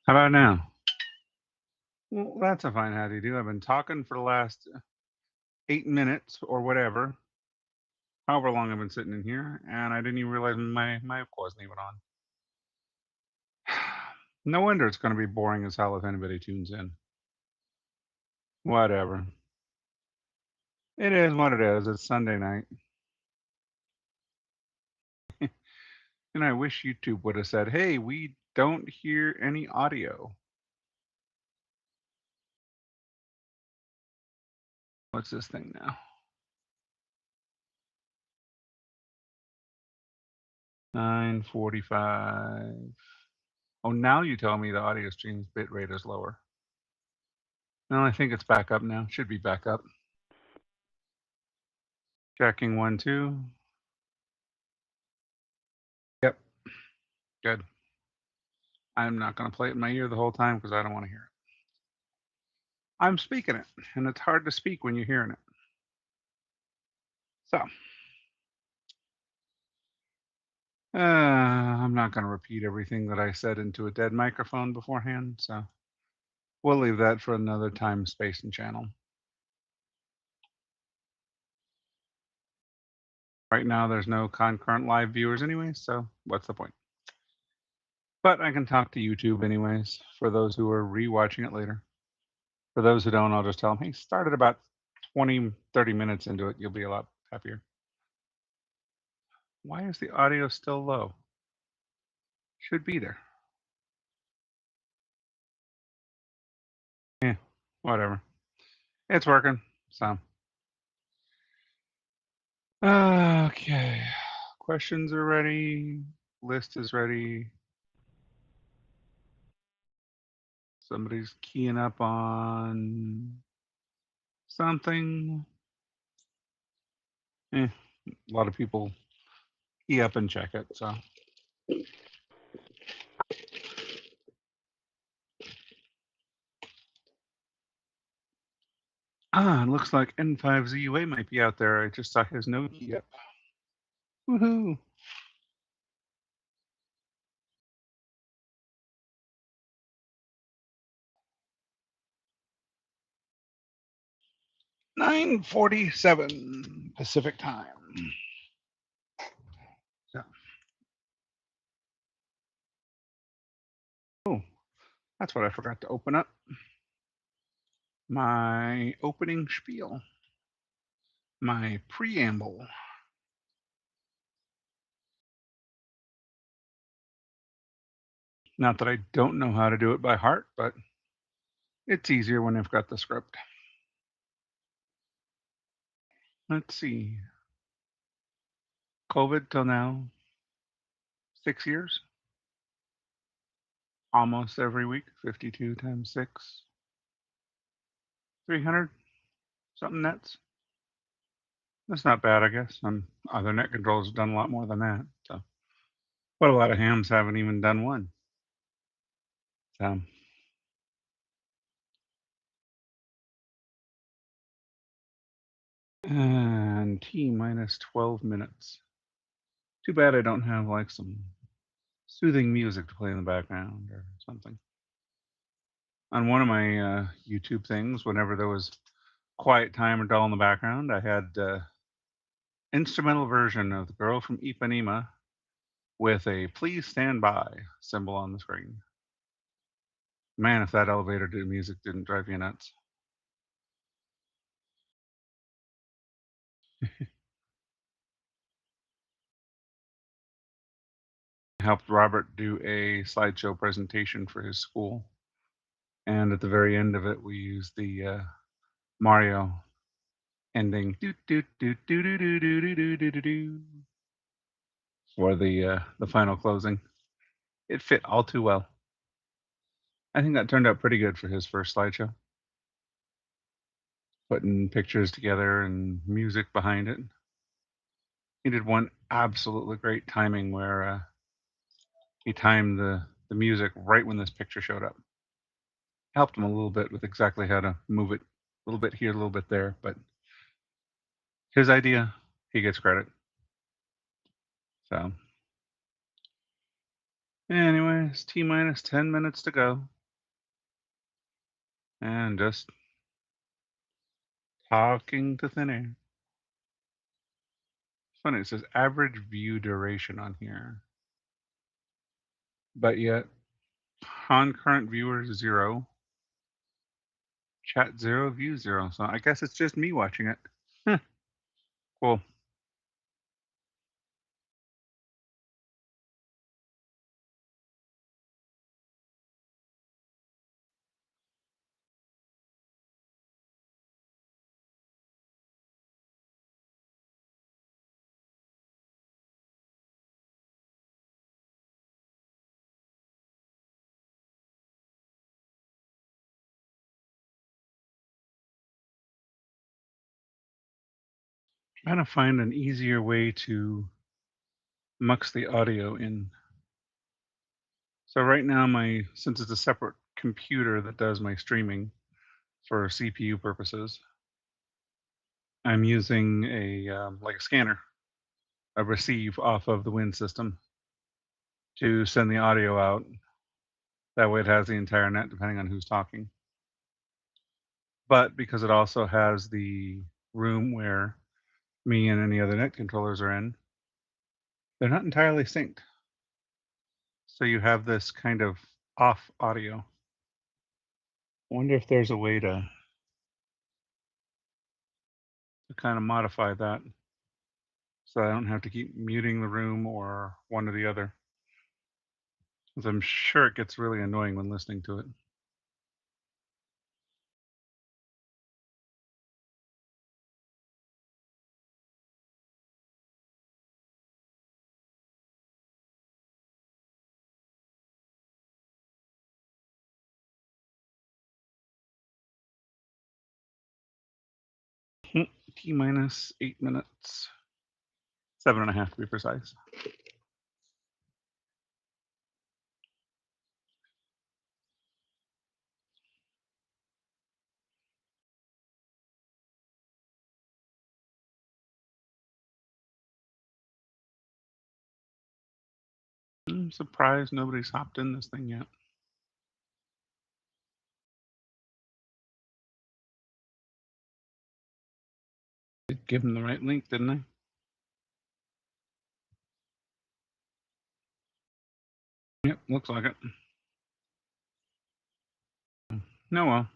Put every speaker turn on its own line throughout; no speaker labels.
How about now? Well, that's a fine how do you do. I've been talking for the last 8 minutes or whatever, however long I've been sitting in here, and I didn't even realize my mic wasn't even on. No wonder it's going to be boring as hell if anybody tunes in. Whatever. It is what it is. It's Sunday night. And I wish YouTube would have said, hey, we don't hear any audio. What's this thing now? 9:45. Oh, now you tell me the audio stream's bitrate is lower. No, I think it's back up now. Should be back up. Checking 1, 2. Yep, good. I'm not going to play it in my ear the whole time because I don't want to hear it. I'm speaking it, and it's hard to speak when you're hearing it. So, I'm not going to repeat everything that I said into a dead microphone beforehand, so we'll leave that for another time, space, and channel. Right now, there's no concurrent live viewers anyway, so what's the point? But I can talk to YouTube anyways, for those who are rewatching it later. For those who don't, I'll just tell them, hey, start at about 20, 30 minutes into it. You'll be a lot happier. Why is the audio still low? Should be there. Yeah, whatever. It's working, so. Okay. Questions are ready. List is ready. Somebody's keying up on something. A lot of people key up and check it, so. It looks like N5ZUA might be out there. I just saw his node key up. Woohoo! (9:47) Pacific time. So. Oh, that's what I forgot to open up. My opening spiel. My preamble. Not that I don't know how to do it by heart, but it's easier when I've got the script. Let's see. COVID till now, 6 years. Almost every week, 52 times 6. 300, something nets. That's not bad, I guess. Other net controls have done a lot more than that. So, but a lot of hams haven't even done one. So, and T minus 12 minutes. Too bad I don't have like some soothing music to play in the background or something. On one of my YouTube things, whenever there was quiet time or dull in the background, I had instrumental version of The Girl from Ipanema with a please stand by symbol on the screen. Man, if that elevator music didn't drive you nuts. I helped Robert do a slideshow presentation for his school. And at the very end of it, we used the Mario ending for the final closing. It fit all too well. I think that turned out pretty good for his first slideshow. Putting pictures together and music behind it. He did one absolutely great timing where he timed the music right when this picture showed up. Helped him a little bit with exactly how to move it. A little bit here, a little bit there, but his idea, he gets credit. So, anyways, T minus 10 minutes to go. and just talking to thin air. Funny, it says average view duration on here, but yet concurrent viewers 0, chat 0, view 0. So I guess it's just me watching it. Cool. Trying to find an easier way to mux the audio in. So right now, since it's a separate computer that does my streaming for CPU purposes, I'm using like a scanner, a receive off of the Win system to send the audio out. That way, it has the entire net, depending on who's talking. But because it also has the room where me and any other net controllers are in, they're not entirely synced. So you have this kind of off audio. I wonder if there's a way to kind of modify that so I don't have to keep muting the room or one or the other. Because I'm sure it gets really annoying when listening to it. T minus 8 minutes, 7.5 to be precise. I'm surprised nobody's hopped in this thing yet. Did give them the right link, didn't I? Yep, looks like it. No, well.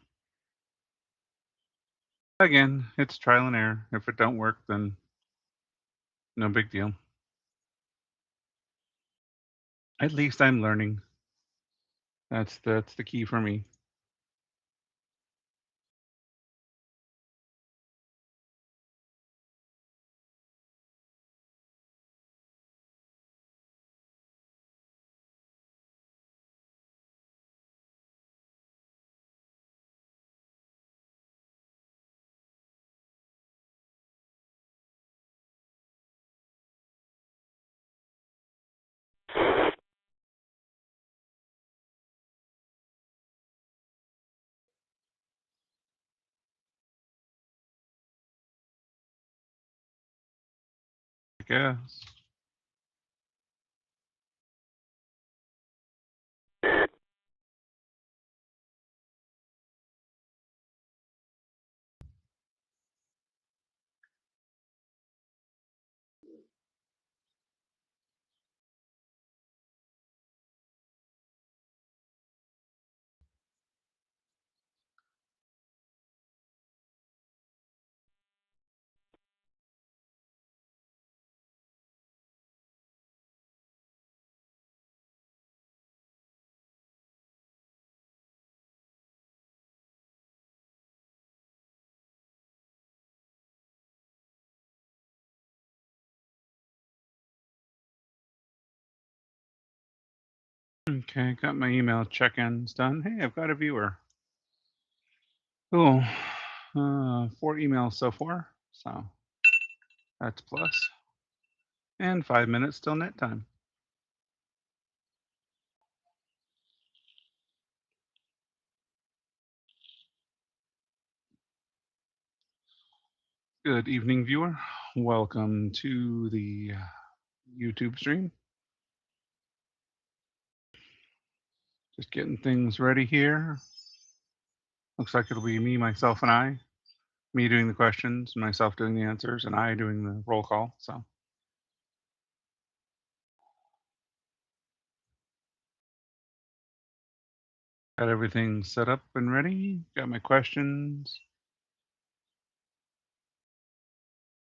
Again, it's trial and error. If it don't work, then no big deal. At least I'm learning. That's the key for me. I guess. Okay, got my email check-ins done. Hey, I've got a viewer. Cool. 4 emails so far, so that's plus. And 5 minutes till net time. Good evening, viewer. Welcome to the YouTube stream. Just getting things ready here. Looks like it'll be me, myself, and I. Me doing the questions, myself doing the answers, and I doing the roll call. So got everything set up and ready. Got my questions.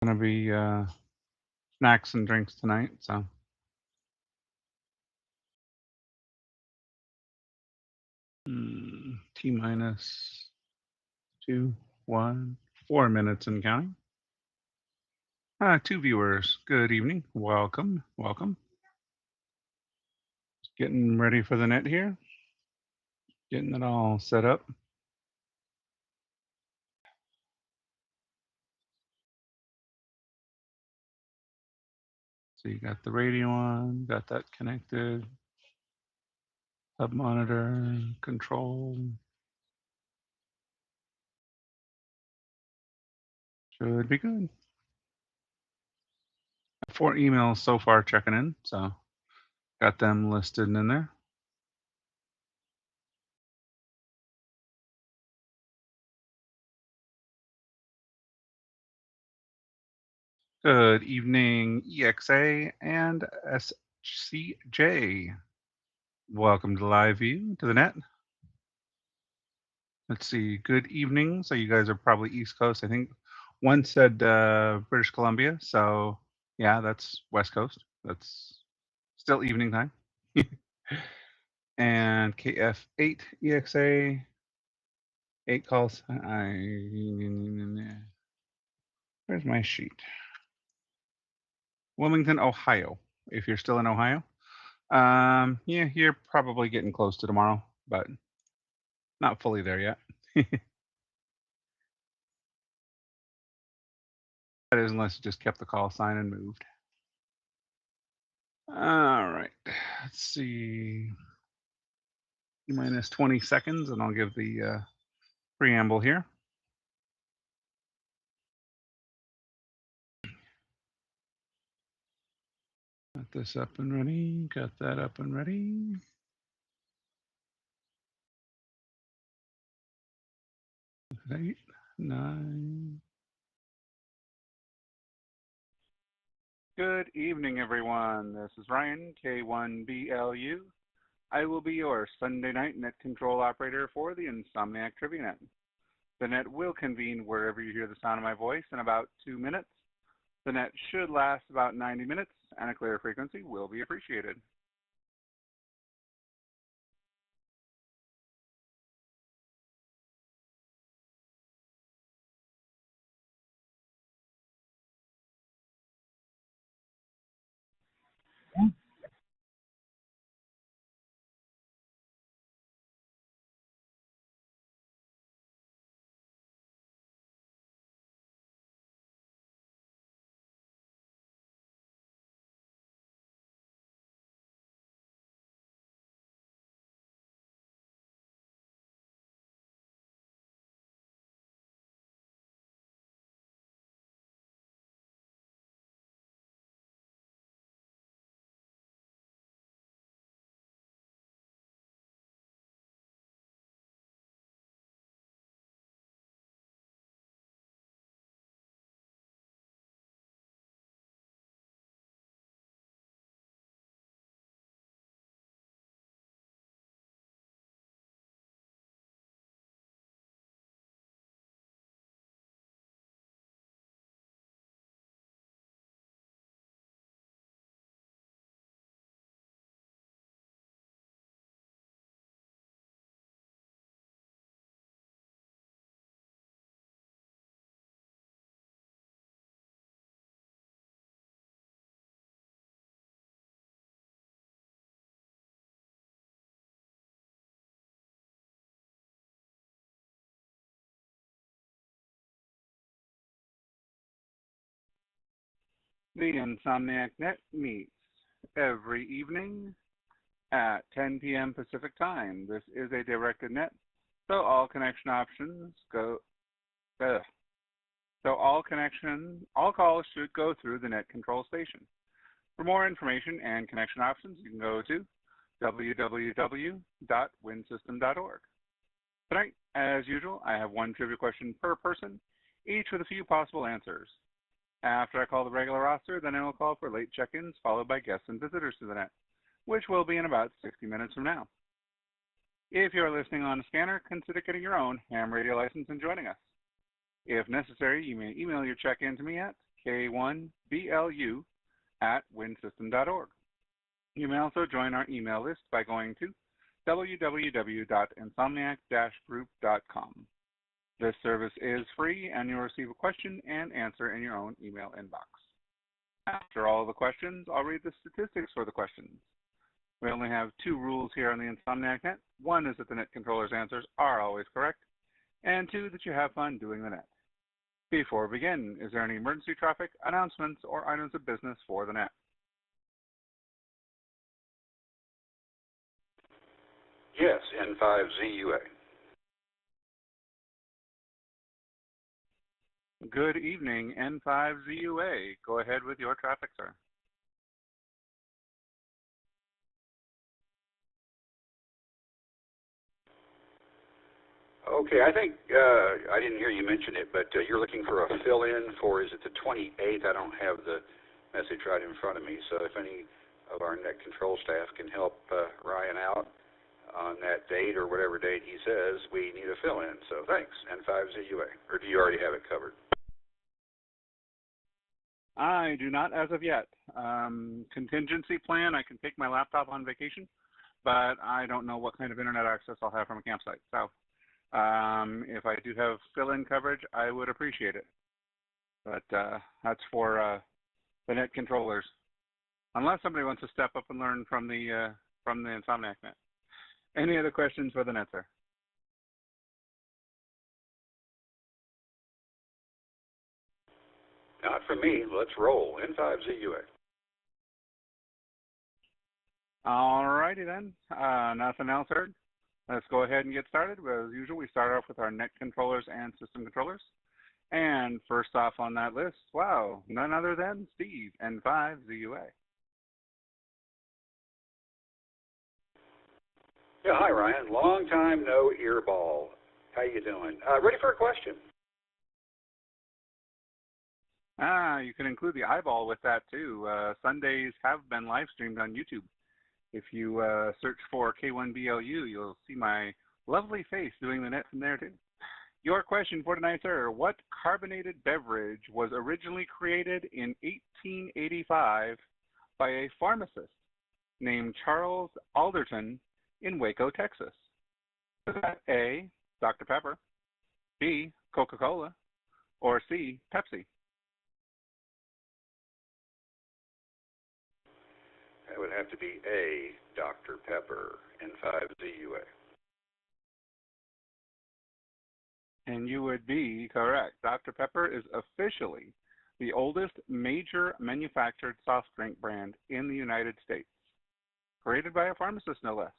Gonna be snacks and drinks tonight. So T minus 2, 1, 4 minutes and counting. 2 viewers. Good evening. Welcome. Welcome. Just getting ready for the net here. Getting it all set up. So you got the radio on, got that connected. Hub monitor, control. Should be good. 4 emails so far checking in, so got them listed in there. Good evening, EXA and SCJ. Welcome to live view to the net. Let's see. Good evening. So you guys are probably East Coast. I think one said British Columbia. So yeah, that's West Coast. That's still evening time. And KF8 EXA 8 calls. Where's my sheet? Wilmington, Ohio. If you're still in Ohio, yeah, you're probably getting close to tomorrow, but not fully there yet. That is, unless you just kept the call sign and moved. All right, let's see. Minus 20 seconds, and I'll give the preamble here. Got this up and ready. Got that up and ready. Eight, 9. Good evening, everyone. This is Ryan, K1BLU. I will be your Sunday night net control operator for the Insomniac Trivia Net. The net will convene wherever you hear the sound of my voice in about 2 minutes. The net should last about 90 minutes, and a clear frequency will be appreciated. The Insomniac Net meets every evening at 10 p.m. Pacific Time. This is a directed net, so all connection options go. So all calls should go through the net control station. For more information and connection options, you can go to www.winsystem.org. Tonight, As usual, I have one trivia question per person, each with a few possible answers. After I call the regular roster, then I will call for late check-ins, followed by guests and visitors to the net, which will be in about 60 minutes from now. If you are listening on a scanner, consider getting your own ham radio license and joining us. If necessary, you may email your check-in to me at K1BLU@windsystem.org. You may also join our email list by going to www.insomniac-group.com. This service is free, and you'll receive a question and answer in your own email inbox. After all the questions, I'll read the statistics for the questions. We only have two rules here on the Insomniac net. One is that the net controller's answers are always correct, and two, that you have fun doing the net. Before we begin, is there any emergency traffic, announcements, or items of business for the net?
Yes, N5ZUA.
Good evening, N5ZUA. Go ahead with your traffic, sir.
Okay, I think I didn't hear you mention it, but you're looking for a fill-in for, is it the 28th? I don't have the message right in front of me, so if any of our net control staff can help Ryan out on that date or whatever date he says, we need a fill-in. So thanks, N5ZUA. Or do you already have it covered?
I do not as of yet. Contingency plan, I can take my laptop on vacation, but I don't know what kind of internet access I'll have from a campsite. So if I do have fill-in coverage, I would appreciate it. But that's for the net controllers. Unless somebody wants to step up and learn from the Insomniac net. Any other questions for the net, sir?
Not for me. Let's roll. N5ZUA.
All righty then. Nothing else heard. Let's go ahead and get started. As usual, we start off with our net controllers and system controllers. And first off on that list, wow, none other than Steve, N5ZUA.
Yeah, hi Ryan. Long time no earball. How you doing? Ready for a question?
You can include the eyeball with that too. Sundays have been live streamed on YouTube. If you search for K1BLU, you'll see my lovely face doing the net from there too. Your question for tonight, sir. What carbonated beverage was originally created in 1885 by a pharmacist named Charles Alderton in Waco, Texas? Is that A, Dr. Pepper, B, Coca-Cola, or C, Pepsi?
That would have to be A, Dr. Pepper, N5ZUA.
And you would be correct. Dr. Pepper is officially the oldest major manufactured soft drink brand in the United States, created by a pharmacist, no less.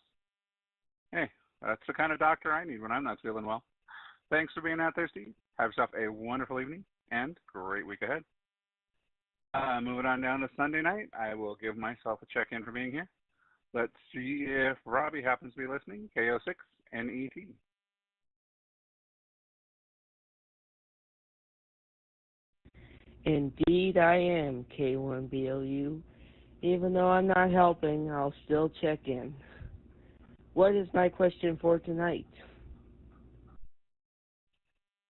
Hey, that's the kind of doctor I need when I'm not feeling well. Thanks for being out there, Steve. Have yourself a wonderful evening and great week ahead. Moving on down to Sunday night, I will give myself a check-in for being here. Let's see if Robbie happens to be listening, K06NET.
Indeed I am, K1BLU. Even though I'm not helping, I'll still check in. What is my question for tonight?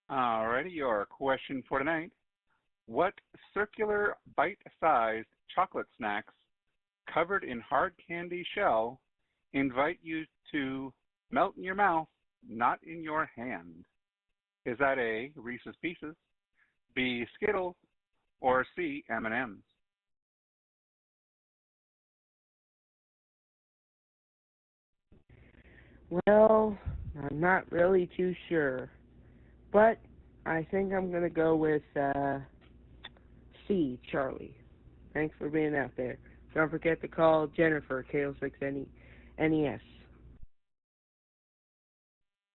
Alrighty, your question for tonight. What circular bite-sized chocolate snacks covered in hard candy shell invite you to melt in your mouth, not in your hand? Is that A, Reese's Pieces, B, Skittles, or C, M&Ms?
Well, I'm not really too sure, but I think I'm going to go with C, Charlie. Thanks for being out there. Don't forget to call Jennifer, K06NES.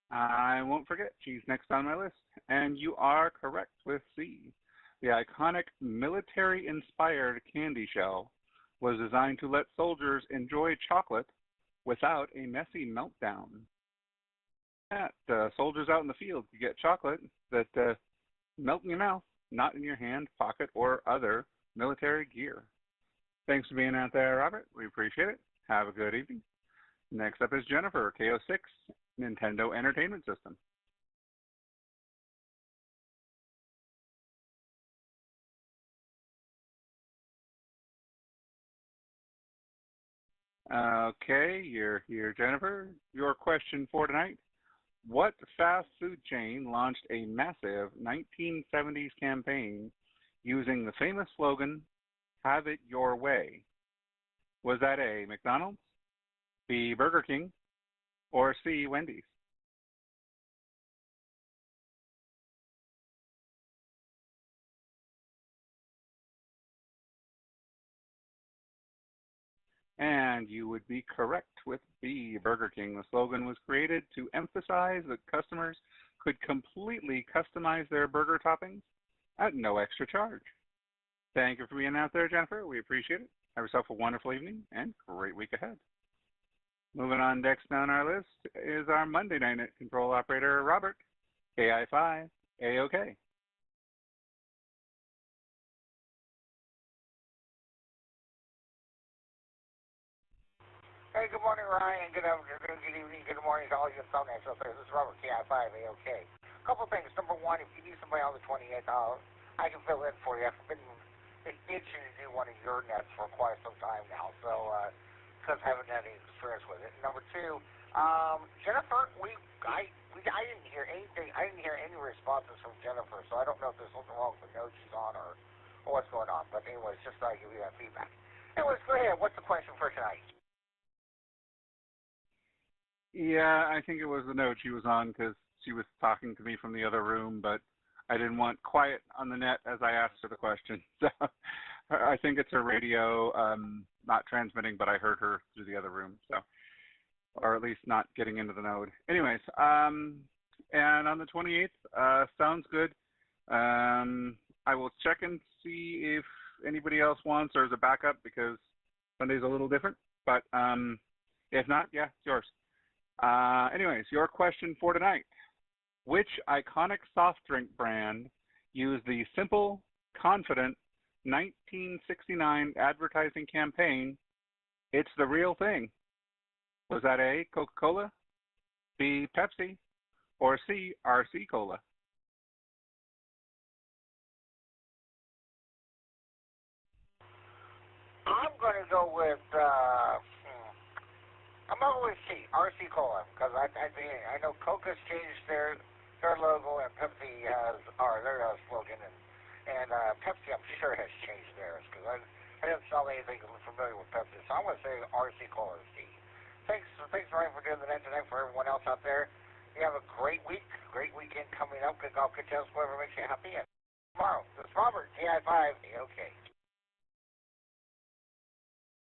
I won't forget. She's next on my list. And you are correct with C. The iconic military-inspired candy shell was designed to let soldiers enjoy chocolate without a messy meltdown. soldiers out in the field could get chocolate that melt in your mouth, not in your hand, pocket, or other military gear. Thanks for being out there, Robert. We appreciate it. Have a good evening. Next up is Jennifer, K06, Nintendo Entertainment System. Okay, you're here, Jennifer. Your question for tonight: what fast food chain launched a massive 1970s campaign using the famous slogan, "Have it your way"? Was that A, McDonald's, B, Burger King, or C, Wendy's? And you would be correct with B, Burger King. The slogan was created to emphasize that customers could completely customize their burger toppings at no extra charge. Thank you for being out there, Jennifer. We appreciate it. Have yourself a wonderful evening and great week ahead. Moving on next on our list is our Monday night control operator, Robert, KI5, AOK.
Hey, good morning, Ryan. Good evening. Good morning to all you Insomniac out there. This is Robert, KI5, AOK. A couple things. Number one, if you need somebody on the 28th, I can fill in for you. I've been itching to do one of your nets for quite some time now, so because I haven't had any experience with it. Number two, Jennifer, I didn't hear anything. I didn't hear any responses from Jennifer, so I don't know if there's something wrong with the note she's on or what's going on. But anyways, just thought I'd give you that feedback. Anyways, go ahead. What's the question for tonight?
Yeah, I think it was the note she was on because she was talking to me from the other room, but I didn't want quiet on the net as I asked her the question. So I think it's her radio not transmitting, but I heard her through the other room, so, or at least not getting into the node. Anyways, and on the 28th, sounds good. I will check and see if anybody else wants or is a backup because Sunday's a little different, but if not, yeah, it's yours. Anyways, your question for tonight: which iconic soft drink brand used the simple, confident 1969 advertising campaign, "It's the Real Thing"? Was that A, Coca-Cola, B, Pepsi, or C, RC Cola?
I'm going to go with I'm going to go with C, RC Cola, because I know Coca's changed their logo and Pepsi has their slogan, and Pepsi I'm sure has changed theirs because I didn't sell anything familiar with Pepsi, so I'm going to say RC Cola is C. Thanks Ryan for doing the net tonight. For everyone else out there, you have a great week, great weekend coming up. Good golf, good tennis, whatever makes you happy. And tomorrow, this is Robert, KI5, okay.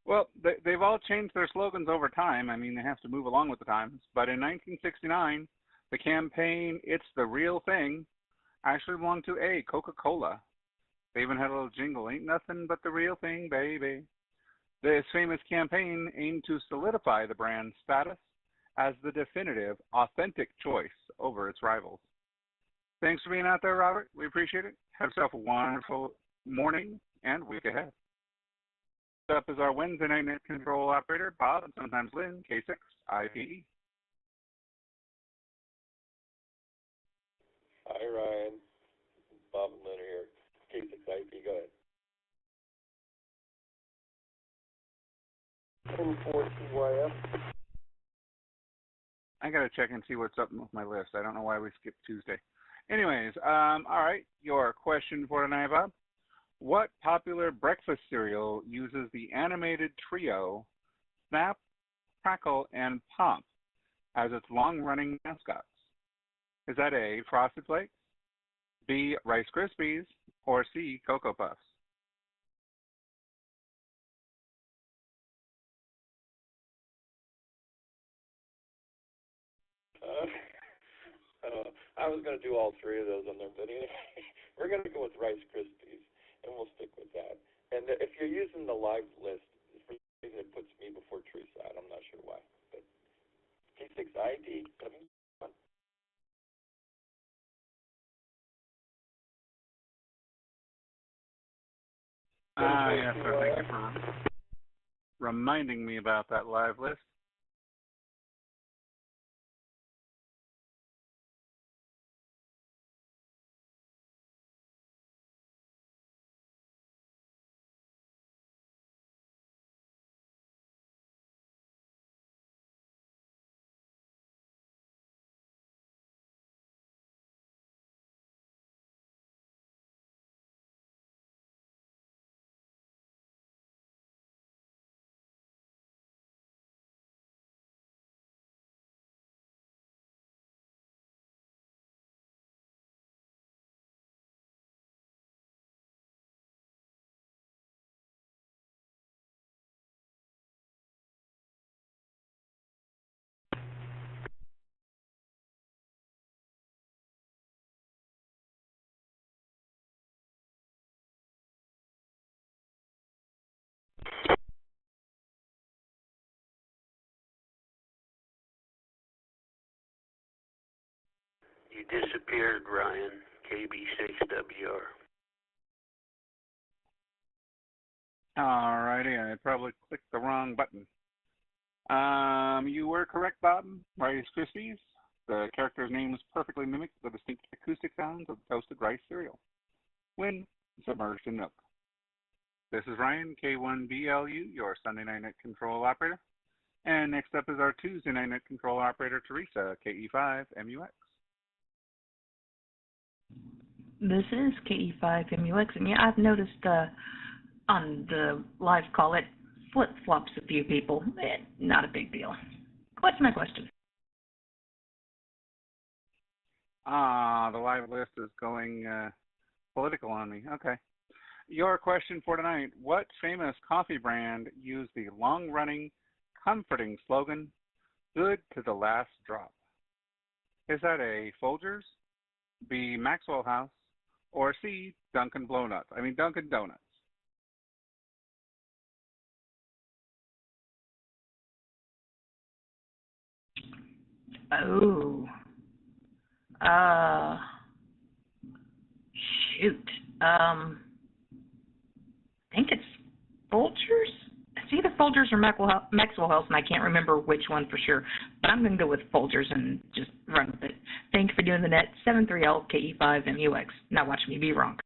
Well, they've all changed their slogans over time. I mean, they have to move along with the times. But in 1969, the campaign, "It's the Real Thing," actually belonged to A, Coca-Cola. They even had a little jingle, "Ain't nothing but the real thing, baby." This famous campaign aimed to solidify the brand's status as the definitive, authentic choice over its rivals. Thanks for being out there, Robert. We appreciate it. Have yourself a wonderful morning and week ahead. Up is our Wednesday night net control operator, Bob, and sometimes Lynn, K6, IPE.
Hi, Ryan. Bob and Lynn are here. K6 IP, go ahead. N4CYF.
I gotta check and see what's up with my list. I don't know why we skipped Tuesday. Anyways, all right, your question for tonight, Bob. What popular breakfast cereal uses the animated trio Snap, Crackle, and Pop as its long-running mascots? Is that A, Frosted Flakes, B, Rice Krispies, or C, Cocoa Puffs?
I was going to do all three of those on there, but anyway, we're going to go with Rice Krispies, and we'll stick with that. And if you're using the live list, for some reason it puts me before Teresa. I'm not sure why. But K6ID,
Yes, sir. Thank you for reminding me about that live list.
You disappeared, Ryan. KB6WR.
Alrighty, I probably clicked the wrong button. You were correct, Bob. Rice Krispies. The character's name is perfectly mimicked the distinct acoustic sounds of toasted rice cereal when submerged in milk. This is Ryan, K1BLU, your Sunday night net control operator. And next up is our Tuesday night net control operator, Teresa, KE5MUX.
This is KE5MUX, and yeah, I've noticed on the live call it flip-flops a few people. Not a big deal. What's my question?
The live list is going political on me. Okay. Your question for tonight, what famous coffee brand used the long-running, comforting slogan, good to the last drop? Is that A, Folgers, B, Maxwell House, or C, Dunkin' Donuts?
Oh. Shoot. I think it's Folgers? It's either Folgers or Maxwell House, and I can't remember which one for sure. But I'm going to go with Folgers and just run with it. Thank you for doing the net. 73L-KE5MUX. Now watch me be wrong.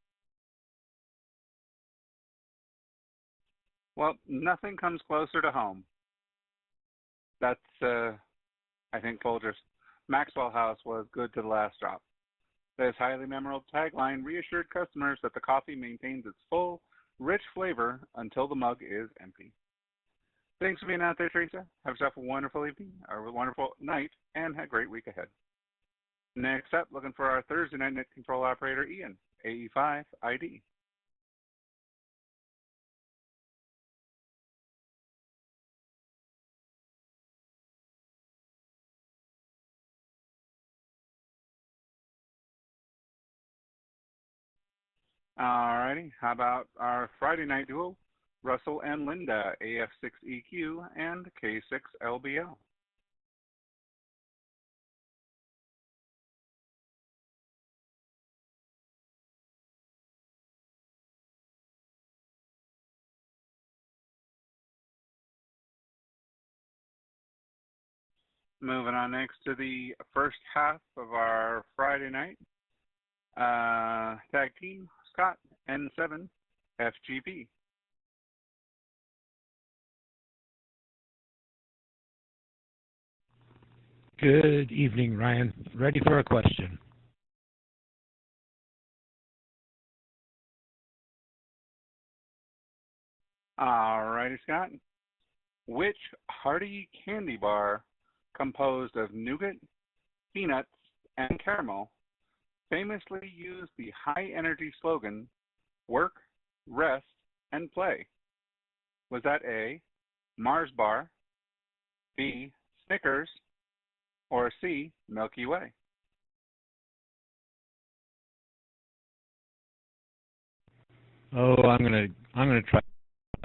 Well, nothing comes closer to home. That's, I think, Folgers. Maxwell House was good to the last drop. This highly memorable tagline reassured customers that the coffee maintains its full, rich flavor until the mug is empty. Thanks for being out there, Teresa. Have yourself a wonderful evening, or a wonderful night, and a great week ahead. Next up, looking for our Thursday night net control operator, Ian, AE5ID. Alrighty, how about our Friday night duo, Russell and Linda, AF6EQ and K6LBL. Moving on next to the first half of our Friday night, tag team, Scott, N7, FGP.
Good evening, Ryan. Ready for a question.
Alrighty, Scott. Which hearty candy bar composed of nougat, peanuts, and caramel famously used the high-energy slogan, work, rest, and play? Was that A, Mars Bar, B, Snickers, or C, Milky Way?
Oh, I'm gonna try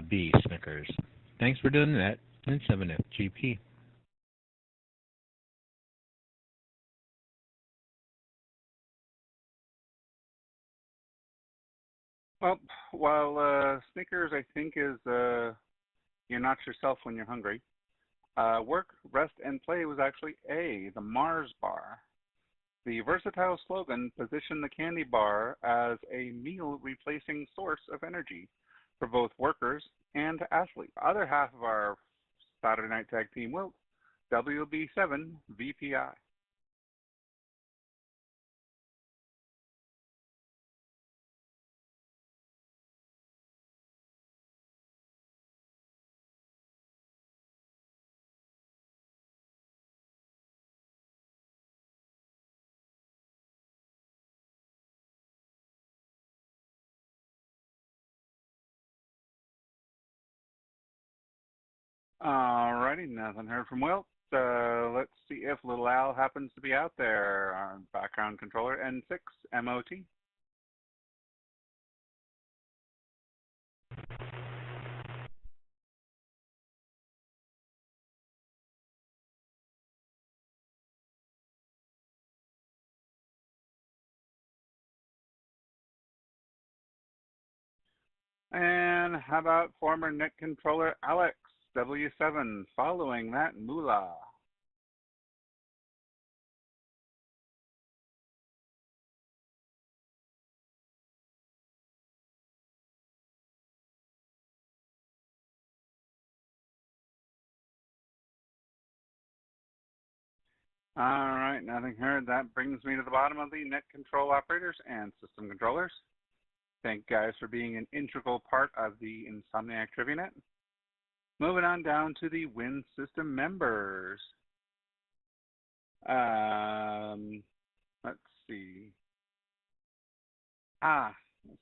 B, Snickers. Thanks for doing that. N7FGP.
Well, while Snickers, I think, is you're not yourself when you're hungry. Work, rest, and play was actually A, the Mars bar. The versatile slogan positioned the candy bar as a meal replacing source of energy for both workers and athletes. Other half of our Saturday Night Tag Team Wilt, WB7 VPI. Alrighty, nothing heard from Wilt. Let's see if Little Al happens to be out there. Our background controller, N6 MOT. And how about former net controller Alex, W7, following that moolah? All right, nothing heard. That brings me to the bottom of the net control operators and system controllers. Thank you guys for being an integral part of the Insomniac TriviaNet. Moving on down to the Win System members. Let's see.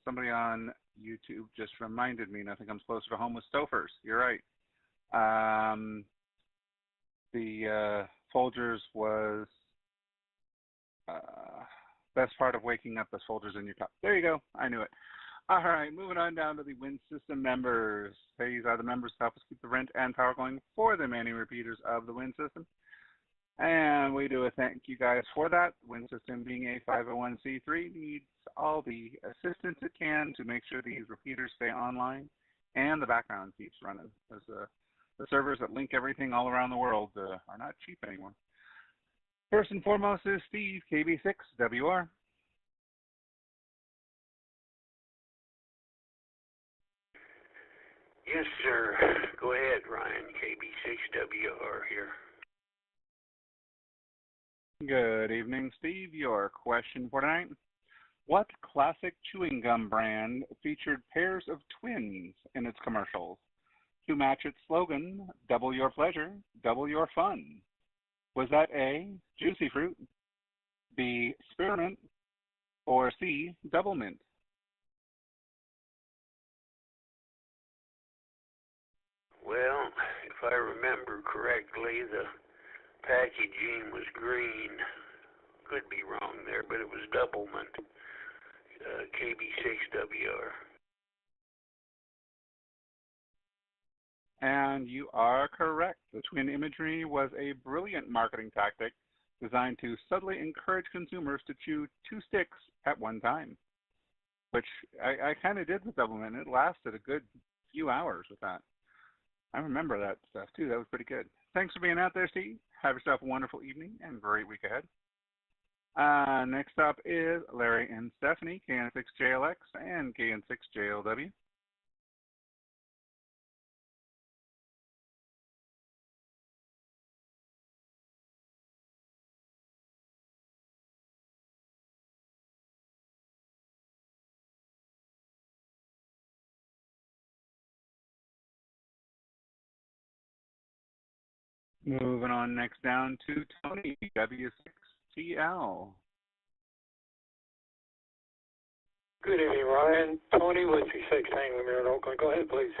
Somebody on YouTube just reminded me, and I think I'm closer to home with Stofers. You're right. The Folgers was best part of waking up as Folgers in your cup. There you go. I knew it. All right, moving on down to the Win System members. These are the members who help us keep the rent and power going for the many repeaters of the Win System. And we do a thank you guys for that. Win System, being a 501c3, needs all the assistance it can to make sure these repeaters stay online and the background keeps running. Because the servers that link everything all around the world are not cheap anymore. First and foremost is Steve, KB6WR.
Yes, sir. Go ahead, Ryan. KB6WR here.
Good evening, Steve. Your question for tonight. What classic chewing gum brand featured pairs of twins in its commercials to match its slogan, double your pleasure, double your fun? Was that A, Juicy Fruit, B, Spearmint, or C, Double Mint?
Well, if I remember correctly, the packaging was green. Could be wrong there, but it was Double Mint. KB6WR.
And you are correct. The twin imagery was a brilliant marketing tactic designed to subtly encourage consumers to chew two sticks at one time, which I kind of did with Double Mint. It lasted a good few hours with that. I remember that stuff, too. That was pretty good. Thanks for being out there, Steve. Have yourself a wonderful evening and great week ahead. Next up is Larry and Stephanie, KN6JLX and KN6JLW. Moving on next down to Tony, W6TL.
Good evening, Ryan. Tony with C6 Tango here in Oakland. Go ahead, please.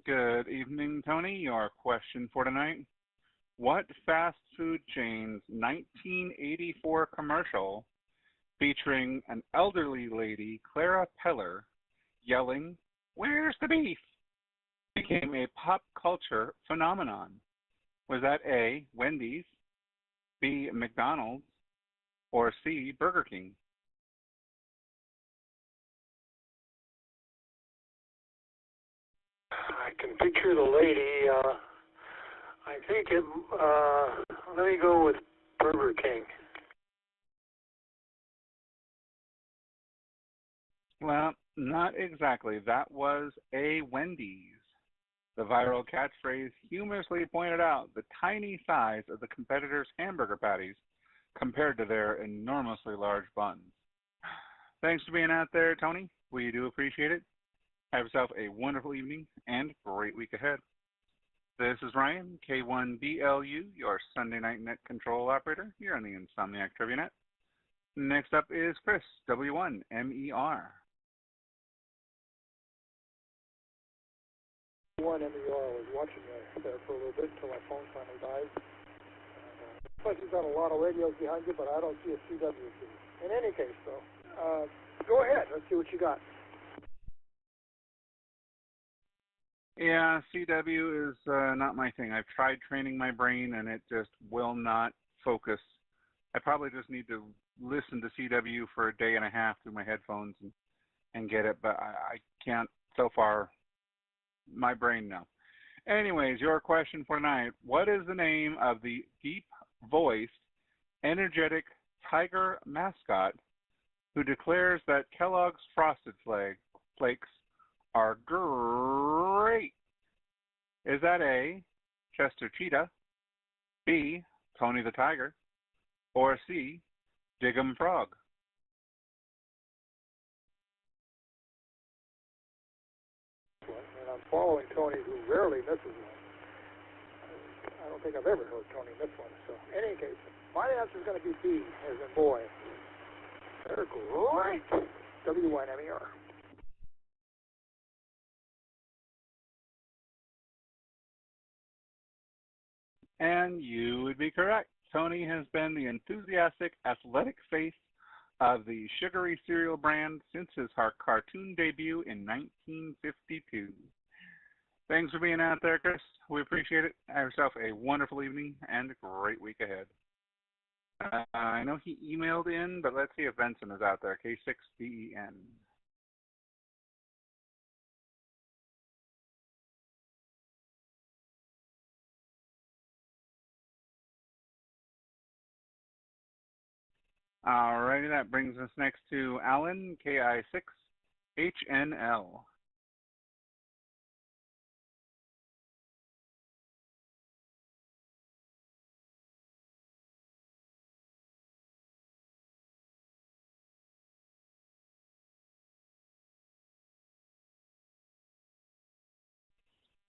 Good evening, Tony. Your question for tonight. What fast food chain's 1984 commercial featuring an elderly lady, Clara Peller, yelling, "Where's the beef?" became a pop culture phenomenon? Was that A, Wendy's, B, McDonald's, or C, Burger King?
I can picture the lady. I think it. Let me go with Burger King.
Well, not exactly. That was a Wendy's. The viral catchphrase humorously pointed out the tiny size of the competitors' hamburger patties compared to their enormously large buns. Thanks for being out there, Tony. We do appreciate it. Have yourself a wonderful evening and great week ahead. This is Ryan, K1BLU, your Sunday night net control operator here on the Insomniac Trivia Net. Next up is Chris, W1MER.
K1MER was watching there for a little bit until my phone finally died. Plus, you've got a lot of radios behind you, but I don't see a CW feed. In any case, though, go ahead. Let's see what you got.
Yeah, CW is not my thing. I've tried training my brain, and it just will not focus. I probably just need to listen to CW for a day and a half through my headphones and get it, but I can't so far. My brain, no. Anyways, your question for tonight. What is the name of the deep-voiced, energetic tiger mascot who declares that Kellogg's Frosted Flakes are great? Is that A, Chester Cheetah, B, Tony the Tiger, or C, Diggum Frog?
And I'm following Tony, who rarely misses one. I don't think I've ever heard Tony miss one. So, in any case, my answer is going to be B, as in boy. They're great. W1MER.
And you would be correct. Tony has been the enthusiastic, athletic face of the sugary cereal brand since his cartoon debut in 1952. Thanks for being out there, Chris. We appreciate it. Have yourself a wonderful evening and a great week ahead. I know he emailed in, but let's see if Benson is out there. K6BEN. Alrighty, that brings us next to Alan, KI6HNL.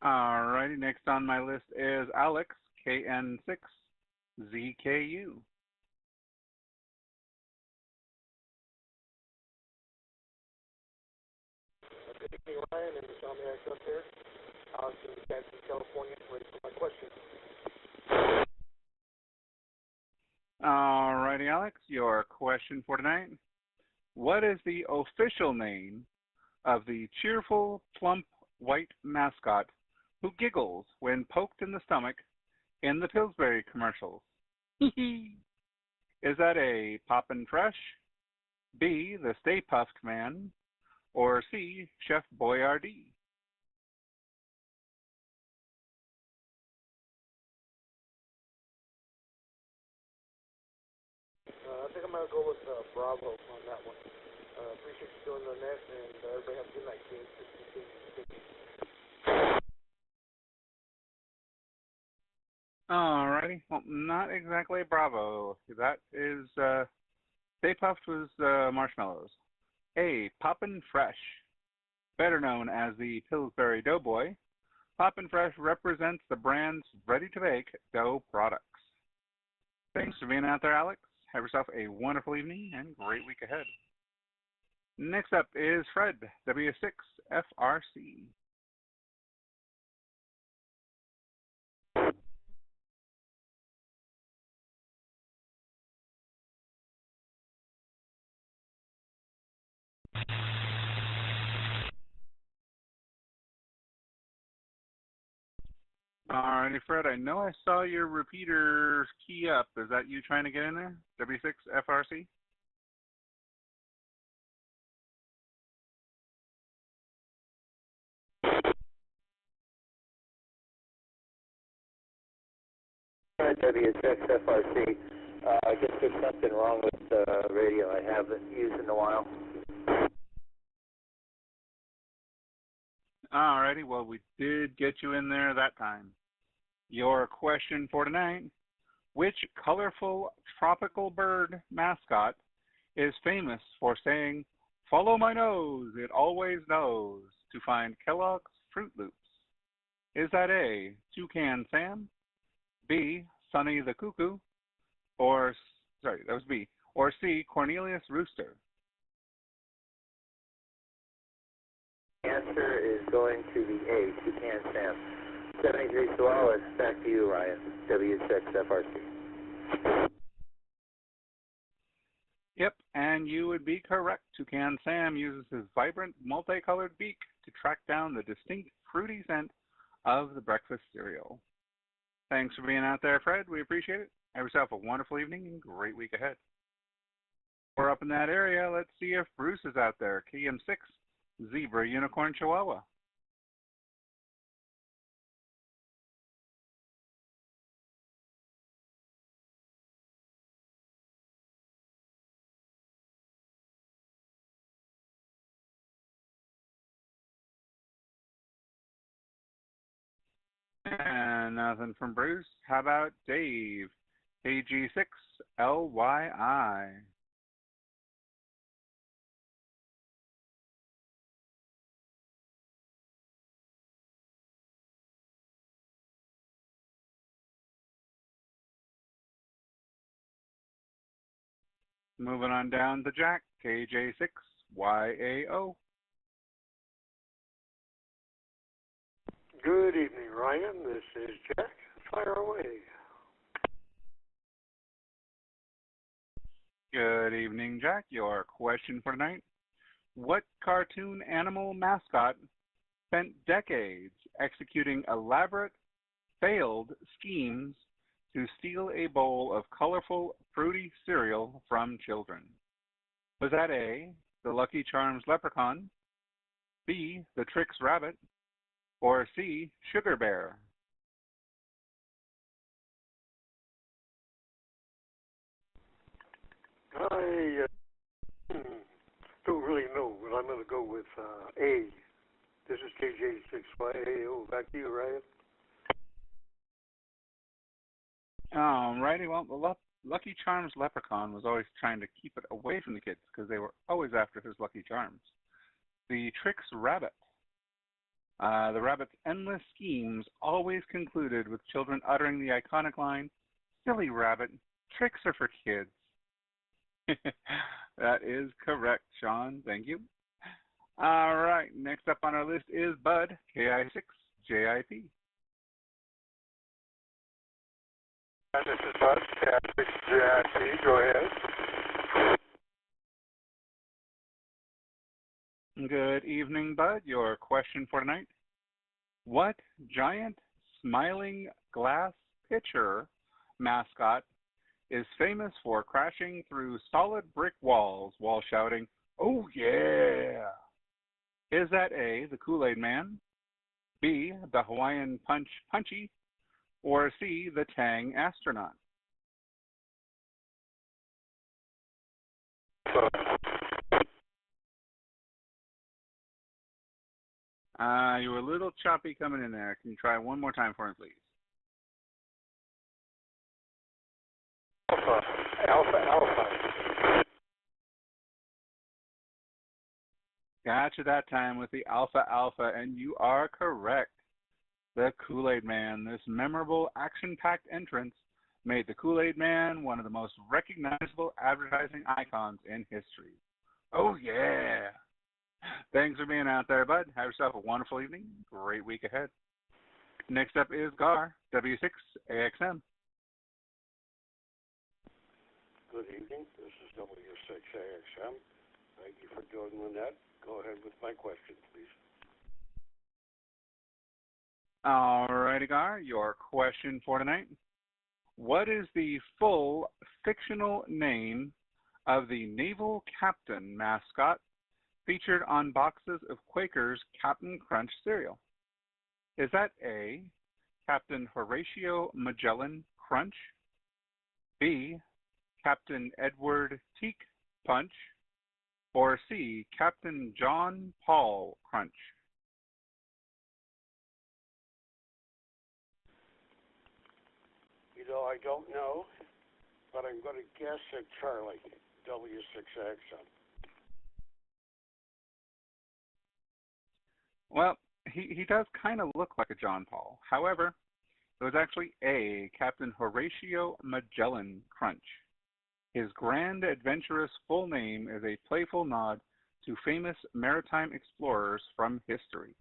Alrighty, next on my list is Alex, KN6ZKU.
Good evening, Ryan, and Insomniac up here. Alex in Jackson, California, ready for my question.
Alrighty, Alex, your question for tonight. What is the official name of the cheerful, plump, white mascot who giggles when poked in the stomach in the Pillsbury commercials? Is that A, Poppin' Fresh, B, the Stay Puffed Man, or C, Chef Boyardee?
I think I'm going to go with Bravo on that one. Appreciate you doing the net, and everybody have a good night.
Alrighty, well, not exactly Bravo. That is, Stay Puffed was marshmallows. A, Poppin' Fresh, better known as the Pillsbury Doughboy. Poppin' Fresh represents the brand's ready-to-bake dough products. Thanks for being out there, Alex. Have yourself a wonderful evening and great week ahead. Next up is Fred, W6FRC. Alrighty, Fred, I know I saw your repeater key up. Is that you trying to get in there? W6FRC?
W6FRC. I guess there's something wrong with the radio I haven't used in a while.
Alrighty, well, we did get you in there that time. Your question for tonight: which colorful tropical bird mascot is famous for saying, "Follow my nose, it always knows," to find Kellogg's Fruit Loops? Is that A, Toucan Sam, B, Sonny the Cuckoo, or, sorry, that was B, or C, Cornelius Rooster?
The answer is going to be A, Toucan Sam. 73 Chihuahua, back to you, Ryan. W6FRC.
Yep, and you would be correct. Toucan Sam uses his vibrant, multicolored beak to track down the distinct fruity scent of the breakfast cereal. Thanks for being out there, Fred. We appreciate it. Have yourself a wonderful evening and great week ahead. We're up in that area. Let's see if Bruce is out there. KM6, Zebra Unicorn Chihuahua. And nothing from Bruce. How about Dave? KG6LYI. Moving on down to Jack, KJ6YAO.
Good evening, Ryan. This is Jack. Fire away.
Good evening, Jack. Your question for tonight: what cartoon animal mascot spent decades executing elaborate, failed schemes to steal a bowl of colorful, fruity cereal from children? Was that A, the Lucky Charms leprechaun, B, the Trix rabbit, or C, Sugar Bear?
I don't really know, but I'm going to go with A. This is KJ6YAO. Back to you, Ryan.
Alrighty, well, the Lucky Charms leprechaun was always trying to keep it away from the kids because they were always after his Lucky Charms. The Trix rabbit. The rabbit's endless schemes always concluded with children uttering the iconic line, "Silly rabbit, tricks are for kids." That is correct, Sean. Thank you. All right, next up on our list is Bud, KI6JIP.
This is Bud, KI6JIP. Go ahead.
Good evening, Bud. Your question for tonight: what giant smiling glass pitcher mascot is famous for crashing through solid brick walls while shouting, "Oh yeah"? Is that A, the Kool-Aid Man, B, the Hawaiian Punchy, or C, the Tang Astronaut? You were a little choppy coming in there. Can you try one more time for me, please?
Alpha.
Gotcha that time with the Alpha, and you are correct. The Kool-Aid Man. This memorable, action-packed entrance made the Kool-Aid Man one of the most recognizable advertising icons in history. Oh, yeah. Thanks for being out there, Bud. Have yourself a wonderful evening. Great week ahead. Next up is Gar, W6AXM.
Good evening. This is W6AXM. Thank you for joining that. Go ahead with my question, please.
Alrighty, Gar, your question for tonight. What is the full fictional name of the naval captain mascot featured on boxes of Quaker's Captain Crunch cereal? Is that A, Captain Horatio Magellan Crunch, B, Captain Edward Teak Punch, or C, Captain John Paul Crunch?
You know, I don't know, but I'm going to guess at Charlie, W6X.
Well, he does kind of look like a John Paul. However, it was actually A, Captain Horatio Magellan Crunch. His grand adventurous full name is a playful nod to famous maritime explorers from history.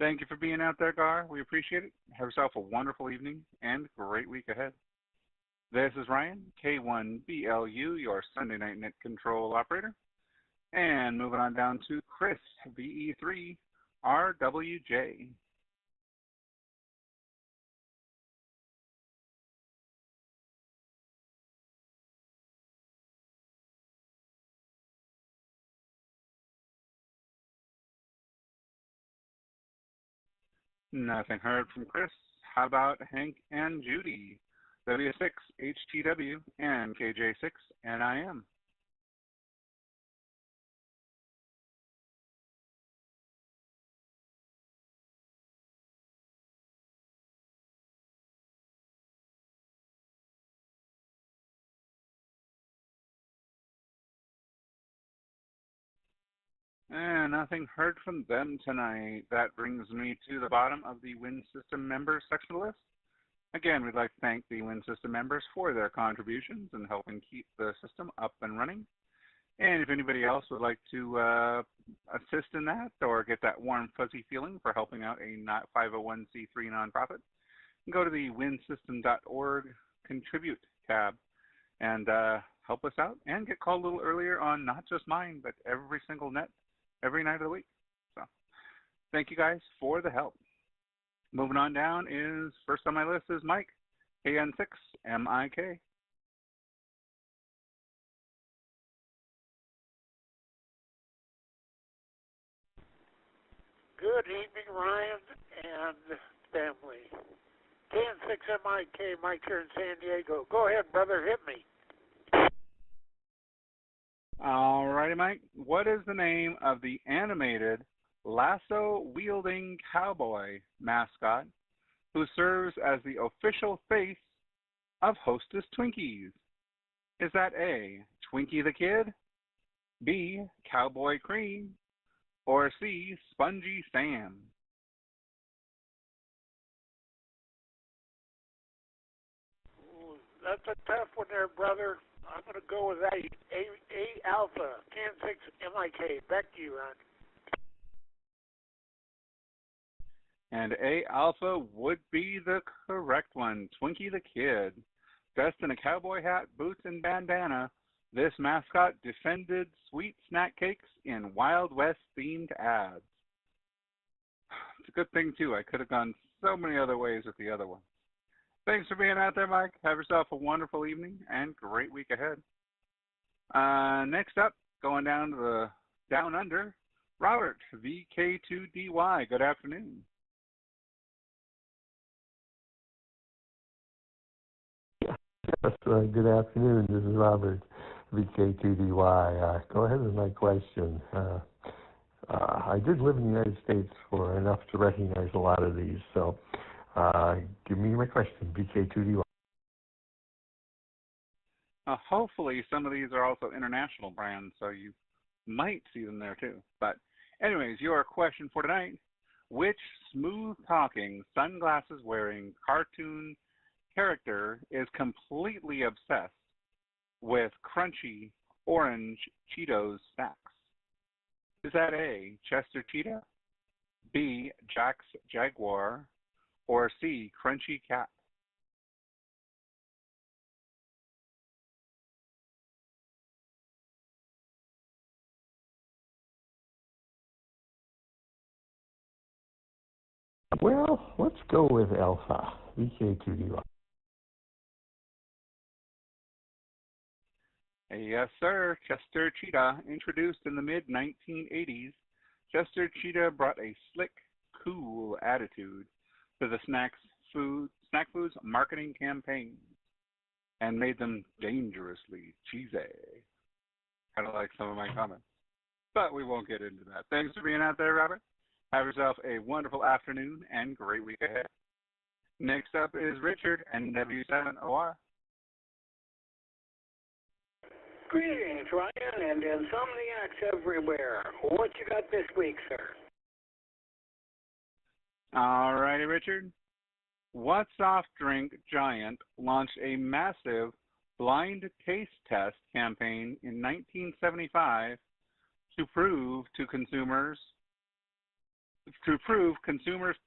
Thank you for being out there, Gar. We appreciate it. Have yourself a wonderful evening and great week ahead. This is Ryan, K1BLU, your Sunday Night Net Control Operator. And moving on down to Chris, VE3RWJ. Nothing heard from Chris. How about Hank and Judy? W6HTW and KJ6NIM. And nothing heard from them tonight. That brings me to the bottom of the Wind System members section of the list. Again, we'd like to thank the Wind System members for their contributions in helping keep the system up and running. And if anybody else would like to assist in that or get that warm, fuzzy feeling for helping out a 501c3 nonprofit, go to the windsystem.org contribute tab and help us out and get called a little earlier on not just mine, but every single net, every night of the week. So thank you guys for the help. Moving on down is, first on my list is Mike, KN6MIK.
Good evening, Ryan and family. KN6MIK, Mike here in San Diego. Go ahead, brother, hit me.
All righty, Mike. What is the name of the animated lasso-wielding cowboy mascot who serves as the official face of Hostess Twinkies? Is that A, Twinkie the Kid, B, Cowboy Cream, or C, Spongy Sam?
Ooh, that's a tough one there, brother. I'm going to go with A Alpha, KN6MIK. Back to you, Ron.
And A Alpha would be the correct one, Twinkie the Kid. Dressed in a cowboy hat, boots, and bandana, this mascot defended sweet snack cakes in Wild West themed ads. It's a good thing too. I could have gone so many other ways with the other one. Thanks for being out there, Mike. Have yourself a wonderful evening and great week ahead. Next up, going down to the down under, Robert, VK2DY. Good afternoon.
Yes, good afternoon. This is Robert, VK2DY. Go ahead with my question. I did live in the United States for enough to recognize a lot of these, so give me my question, VK2DY.
Hopefully some of these are also international brands, so you might see them there too. But anyways, your question for tonight, which smooth-talking, sunglasses-wearing cartoon character is completely obsessed with crunchy orange Cheetos snacks? Is that A, Chester Cheetah, B, Jax Jaguar, or C, Crunchy Cat?
Well, let's go with Alpha, VK2DY.
Yes, sir. Chester Cheetah, introduced in the mid-1980s, Chester Cheetah brought a slick, cool attitude to the snack foods marketing campaign and made them dangerously cheesy. Kind of like some of my comments. But we won't get into that. Thanks for being out there, Robert. Have yourself a wonderful afternoon and great week ahead. Next up is Richard, NW7OR.
Greetings, Ryan, and Insomniacs everywhere. What you got this week, sir?
All righty, Richard. What soft drink giant launched a massive blind taste test campaign in 1975 to prove consumers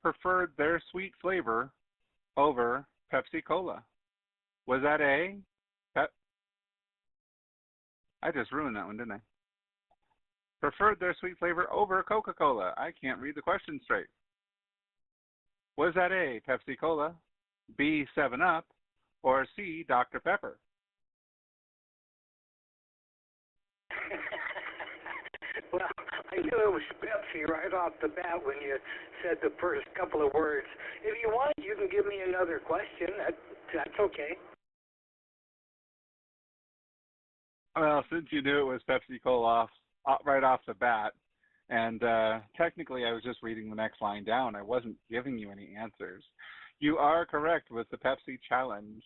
preferred their sweet flavor over Pepsi Cola? Was that A? I just ruined that one, didn't I? Preferred their sweet flavor over Coca-Cola. I can't read the question straight. Was that A, Pepsi Cola, B, 7-Up, or C, Dr. Pepper?
Well, I knew it was Pepsi right off the bat when you said the first couple of words. If you want, you can give me another question. That's okay.
Well, since you knew it was Pepsi Cola right off the bat, and technically I was just reading the next line down. I wasn't giving you any answers. You are correct with the Pepsi Challenge.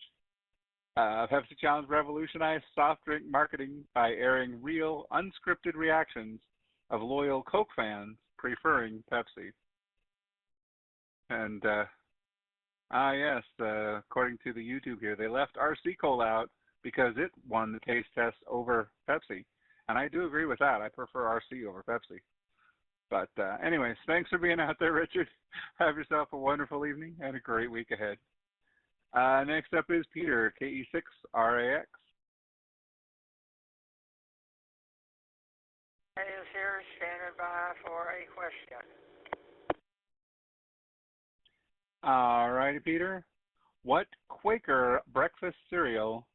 Pepsi Challenge revolutionized soft drink marketing by airing real, unscripted reactions of loyal Coke fans preferring Pepsi. And, yes, according to the YouTube here, they left RC Cola out because it won the taste test over Pepsi. And I do agree with that. I prefer RC over Pepsi. But anyways, thanks for being out there, Richard. Have yourself a wonderful evening and a great week ahead. Next up is Peter, KE6RAX.
That is here, standing by for a question.
All righty, Peter. What Quaker breakfast cereal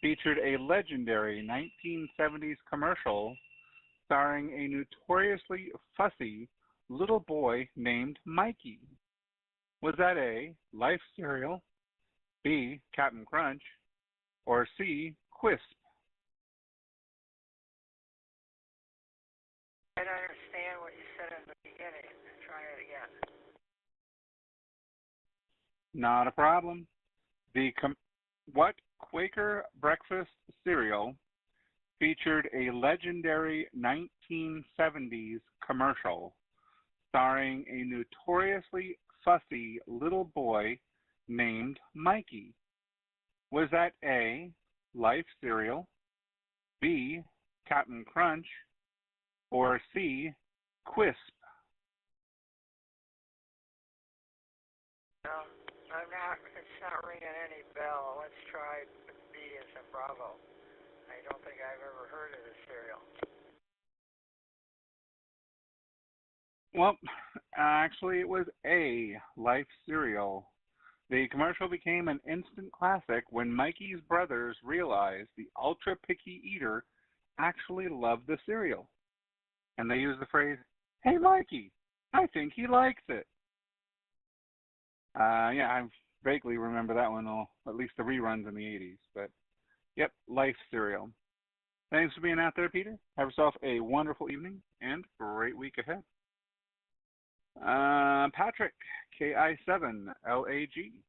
featured a legendary 1970s commercial starring a notoriously fussy little boy named Mikey? Was that A, Life cereal, B, Captain Crunch, or C, Quisp?
I don't understand what you said in the beginning. Try it again.
Not a problem. What Quaker breakfast cereal featured a legendary 1970s commercial starring a notoriously fussy little boy named Mikey? Was that A, Life cereal, B, Captain Crunch, or C, Quisp?
No, it's not ringing any bell. Let's try B as in Bravo. I don't think I've ever heard of this cereal.
Well, actually it was A, Life cereal. The commercial became an instant classic when Mikey's brothers realized the ultra-picky eater actually loved the cereal. And they used the phrase, "Hey, Mikey, I think he likes it." Yeah, I vaguely remember that one, or at least the reruns in the 80s. But, yep, Life cereal. Thanks for being out there, Peter. Have yourself a wonderful evening and great week ahead. Patrick, KI7LAG.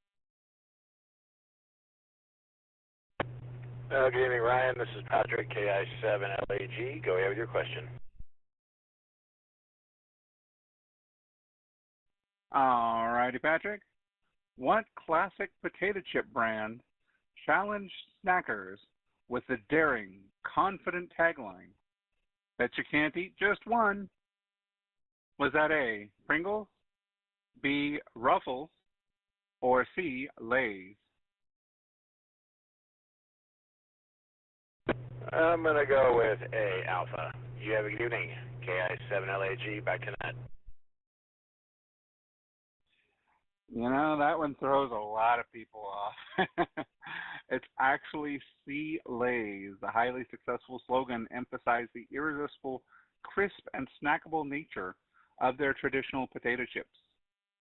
Good evening, Ryan. This is Patrick, KI7LAG. Go ahead with your question.
All righty, Patrick. What classic potato chip brand challenged snackers with the daring, confident tagline that you can't eat just one? Was that A, Pringles, B, Ruffles, or C, Lay's?
I'm going to go with A, Alpha. You have a good evening. KI7LAG, back to net.
You know, that one throws a lot of people off. It's actually Sea Lays. The highly successful slogan emphasized the irresistible, crisp, and snackable nature of their traditional potato chips.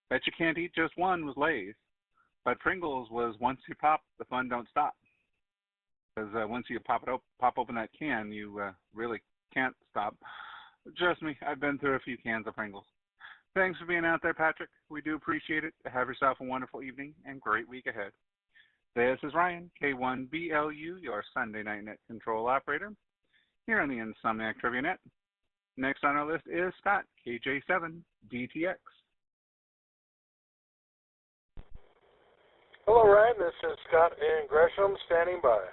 Bet you can't eat just one with Lay's, but Pringles was once you pop, the fun don't stop. Because once you pop open that can, you really can't stop. Trust me, I've been through a few cans of Pringles. Thanks for being out there, Patrick. We do appreciate it. Have yourself a wonderful evening and great week ahead. This is Ryan, K1BLU, your Sunday Night Net Control Operator, here on the Insomniac Trivia Net. Next on our list is Scott, KJ7DTX.
Hello, Ryan. This is Scott in Gresham, standing by.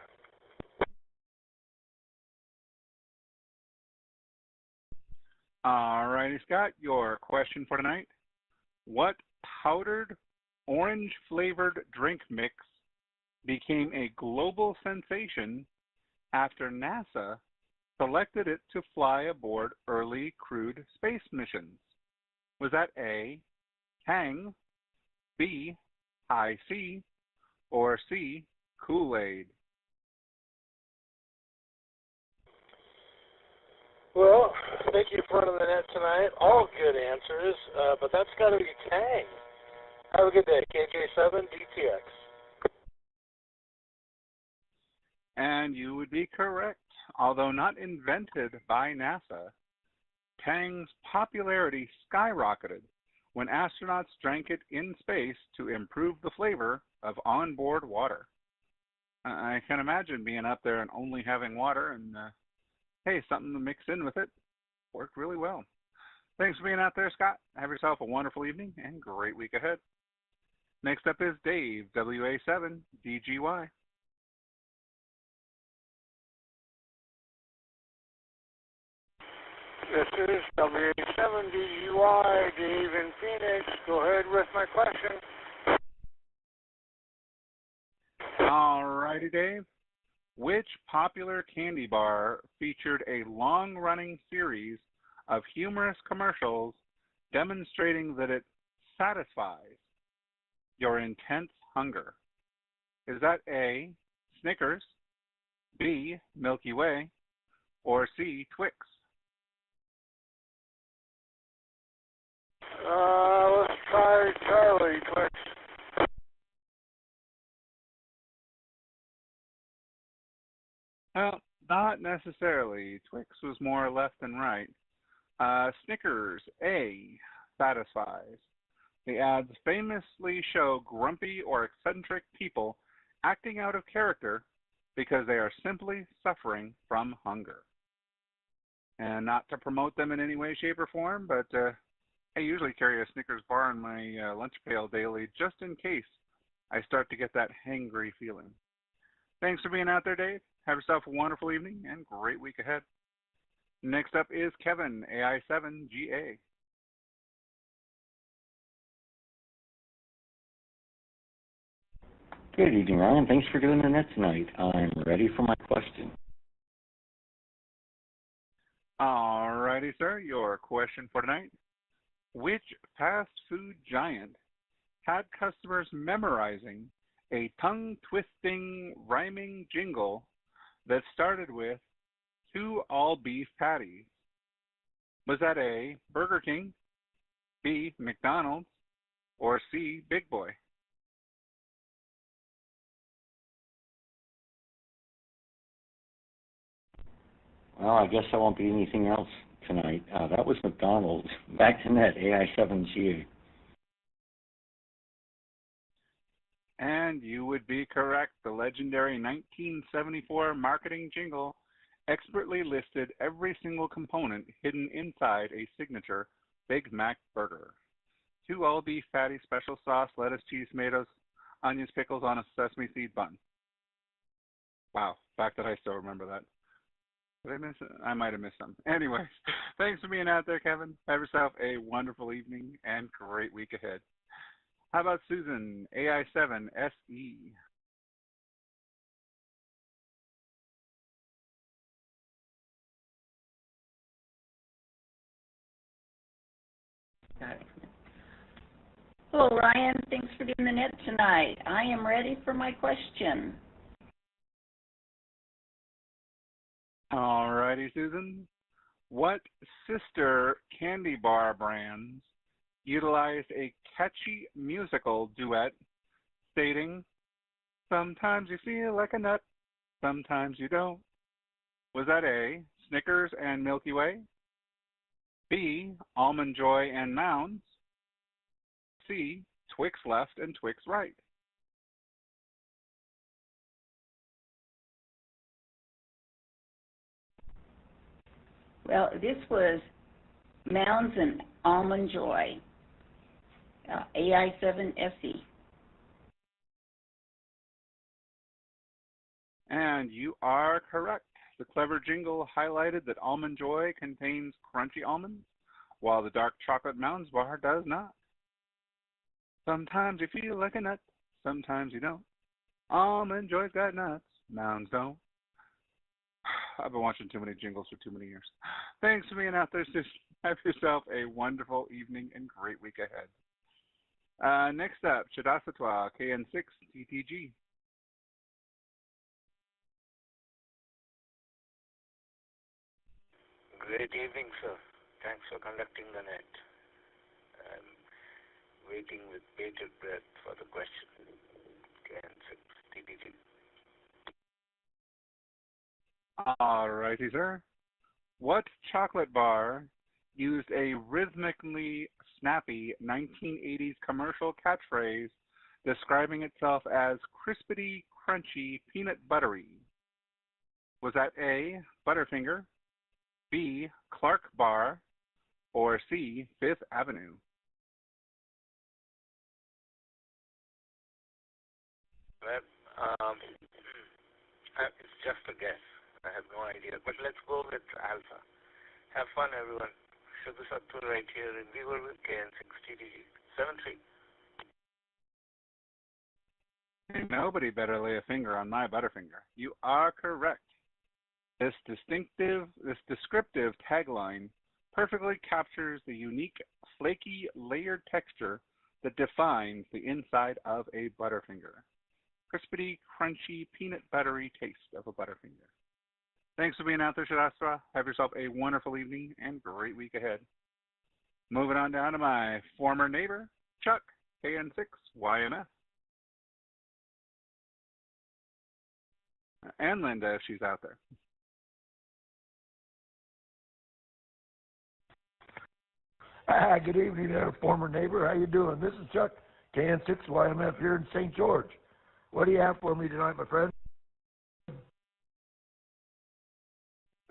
All righty, Scott, your question for tonight. What powdered orange-flavored drink mix became a global sensation after NASA selected it to fly aboard early crewed space missions? Was that A, Tang, B, High C, or C, Kool-Aid?
Well, thank you for running the net tonight. All good answers, but that's got to be Tang. Have a good day. KJ7DTX.
And you would be correct. Although not invented by NASA, Tang's popularity skyrocketed when astronauts drank it in space to improve the flavor of onboard water. I can imagine being up there and only having water and, hey, something to mix in with it. Worked really well. Thanks for being out there, Scott. Have yourself a wonderful evening and great week ahead. Next up is Dave, WA7DGY.
This is WA7DGY, Dave in Phoenix. Go ahead with my question.
All righty, Dave. Which popular candy bar featured a long-running series of humorous commercials demonstrating that it satisfies your intense hunger? Is that A, Snickers, B, Milky Way, or C, Twix?
Let's try Charlie Twix.
Well, not necessarily. Twix was more left than right. Snickers, A, satisfies. The ads famously show grumpy or eccentric people acting out of character because they are simply suffering from hunger. And not to promote them in any way, shape, or form, but I usually carry a Snickers bar in my lunch pail daily just in case I start to get that hangry feeling. Thanks for being out there, Dave. Have yourself a wonderful evening and great week ahead. Next up is Kevin, AI7GA.
Good evening, Ryan. Thanks for doing the net tonight. I'm ready for my question.
All righty, sir. Your question for tonight. Which fast food giant had customers memorizing a tongue-twisting, rhyming jingle that started with 2 all-beef patties? Was that A, Burger King, B, McDonald's, or C, Big Boy?
Well, I guess I won't be anything else tonight. That was McDonald's. Back to net, AI7GA.
And you would be correct. The legendary 1974 marketing jingle expertly listed every single component hidden inside a signature Big Mac burger. 2 all-beef patties, special sauce, lettuce, cheese, tomatoes, onions, pickles on a sesame seed bun. Wow, fact that I still remember that. Did I miss it? I might have missed some. Anyways, thanks for being out there, Kevin. Have yourself a wonderful evening and great week ahead. How about Susan, AI7SE?
Hello, Ryan. Thanks for doing the net tonight. I am ready for my question.
All righty, Susan. What sister candy bar brands utilized a catchy musical duet stating, "Sometimes you feel like a nut, sometimes you don't"? Was that A, Snickers and Milky Way? B, Almond Joy and Mounds? C, Twix Left and Twix Right?
Well, this was Mounds and Almond Joy, AI7SE.
And you are correct. The clever jingle highlighted that Almond Joy contains crunchy almonds, while the dark chocolate Mounds bar does not. Sometimes you feel like a nut, sometimes you don't. Almond Joy's got nuts, Mounds don't. I've been watching too many jingles for too many years. Thanks for being out there, sis. Have yourself a wonderful evening and great week ahead. Next up, Chadasatwa, KN6 TTG.
Great evening, sir. Thanks for conducting the net. I'm waiting with bated breath for the question. K6 TTG.
All righty, sir. What chocolate bar used a rhythmically snappy 1980s commercial catchphrase describing itself as crispity, crunchy, peanut buttery? Was that A, Butterfinger, B, Clark Bar, or C, Fifth Avenue?
Well, it's just a guess. I have no idea. But let's go with Alpha. Have fun, everyone. Shubha Sattva right here in Viva with KN6 TTG 73.
Hey, nobody better lay a finger on my Butterfinger. You are correct. This descriptive tagline perfectly captures the unique, flaky, layered texture that defines the inside of a Butterfinger. Crispity, crunchy, peanut buttery taste of a Butterfinger. Thanks for being out there, Shadastra. Have yourself a wonderful evening and great week ahead. Moving on down to my former neighbor, Chuck, KN6YMF. And Linda, if she's out there.
Good evening there, former neighbor. How you doing? This is Chuck, KN6YMF here in St. George. What do you have for me tonight, my friend?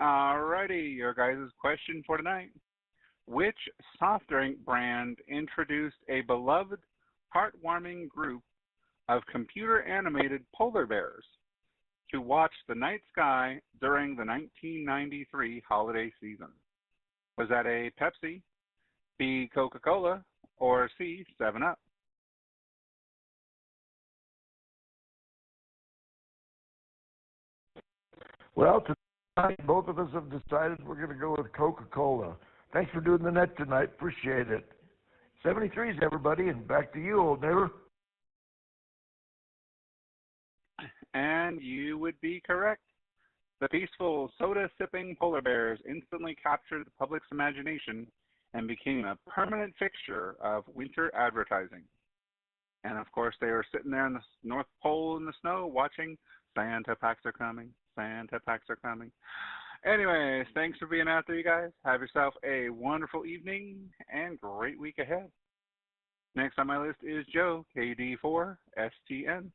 Alrighty, your guys' question for tonight. Which soft drink brand introduced a beloved, heartwarming group of computer-animated polar bears to watch the night sky during the 1993 holiday season? Was that A, Pepsi, B, Coca-Cola, or C, 7-Up?
Well, tonight, both of us have decided we're going to go with Coca-Cola. Thanks for doing the net tonight. Appreciate it. 73s, everybody, and back to you, old neighbor.
And you would be correct. The peaceful, soda-sipping polar bears instantly captured the public's imagination and became a permanent fixture of winter advertising. And of course, they were sitting there in the North Pole in the snow watching Santa packs are coming, Santa packs are coming. Anyways, thanks for being out there, you guys. Have yourself a wonderful evening and great week ahead. Next on my list is Joe, KD4STN.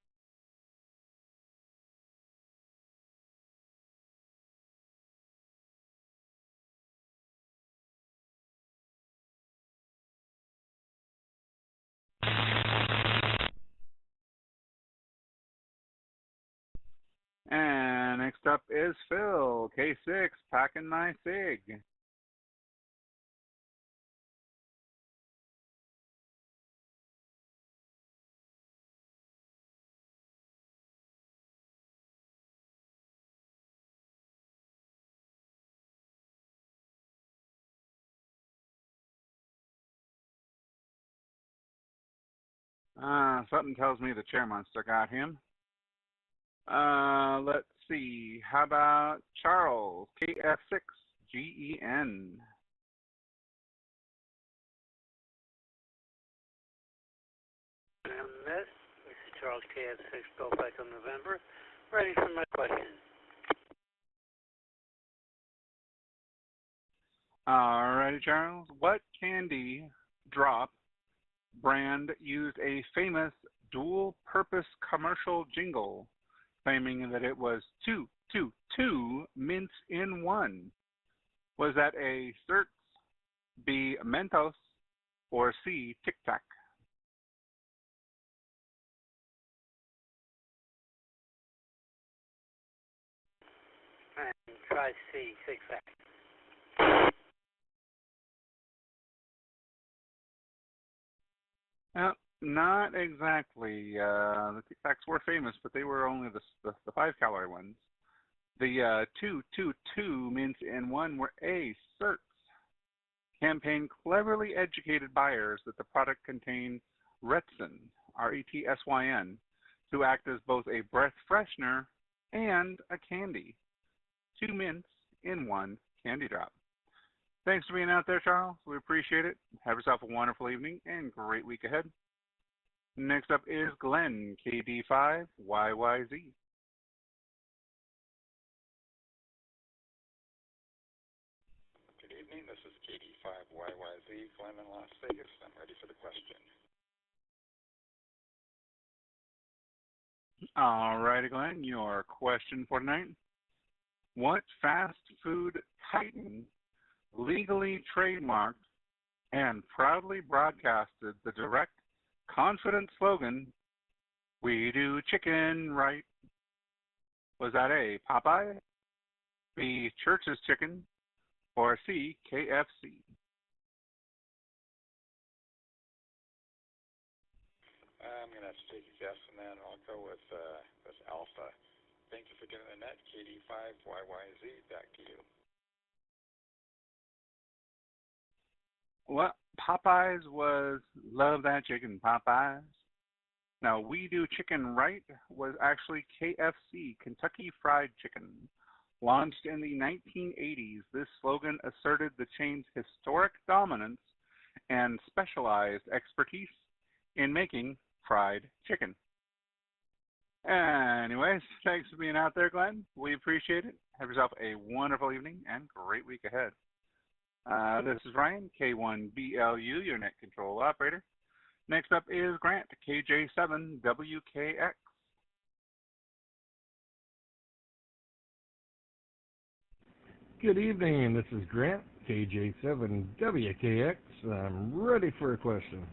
And next up is Phil, K6, packing my cig. Something tells me the chair monster got him. Let's see. How about Charles, KF6GEN?
This is Charles KF6, Golf Echo November. Ready for my question.
Alrighty, Charles. What candy drop brand used a famous dual-purpose commercial jingle claiming that it was two mints in one? Was that A, Certs, B, Mentos, or C, Tic Tac?
And try C, Tic Tac.
Not exactly. The Tic Tacs were famous, but they were only the 5-calorie ones. The 2 mints in one were A, Certs. Campaign cleverly educated buyers that the product contained Retsyn, R-E-T-S-Y-N, to act as both a breath freshener and a candy. 2 mints in one candy drop. Thanks for being out there, Charles. We appreciate it. Have yourself a wonderful evening and great week ahead. Next up is Glenn, KD5YYZ.
Good evening. This is KD5YYZ, Glenn in Las Vegas. I'm ready for the question.
All righty, Glenn. Your question for tonight. What fast food titan legally trademarked and proudly broadcasted the direct, confident slogan, "We do chicken right"? Was that A, Popeye, B, Church's Chicken, or C, KFC?
I'm going to have to take a guess on that, and I'll go with Alpha. Thank you for getting the net, KD5YYZ. Back to you.
Well, Popeyes was love that chicken, Popeyes. Now, We Do Chicken Right was actually KFC, Kentucky Fried Chicken. Launched in the 1980s, this slogan asserted the chain's historic dominance and specialized expertise in making fried chicken. Anyways, thanks for being out there, Glenn. We appreciate it. Have yourself a wonderful evening and great week ahead. This is Ryan, K1BLU, your net control operator. Next up is Grant, KJ7WKX.
Good evening. This is Grant, KJ7WKX. I'm ready for a question.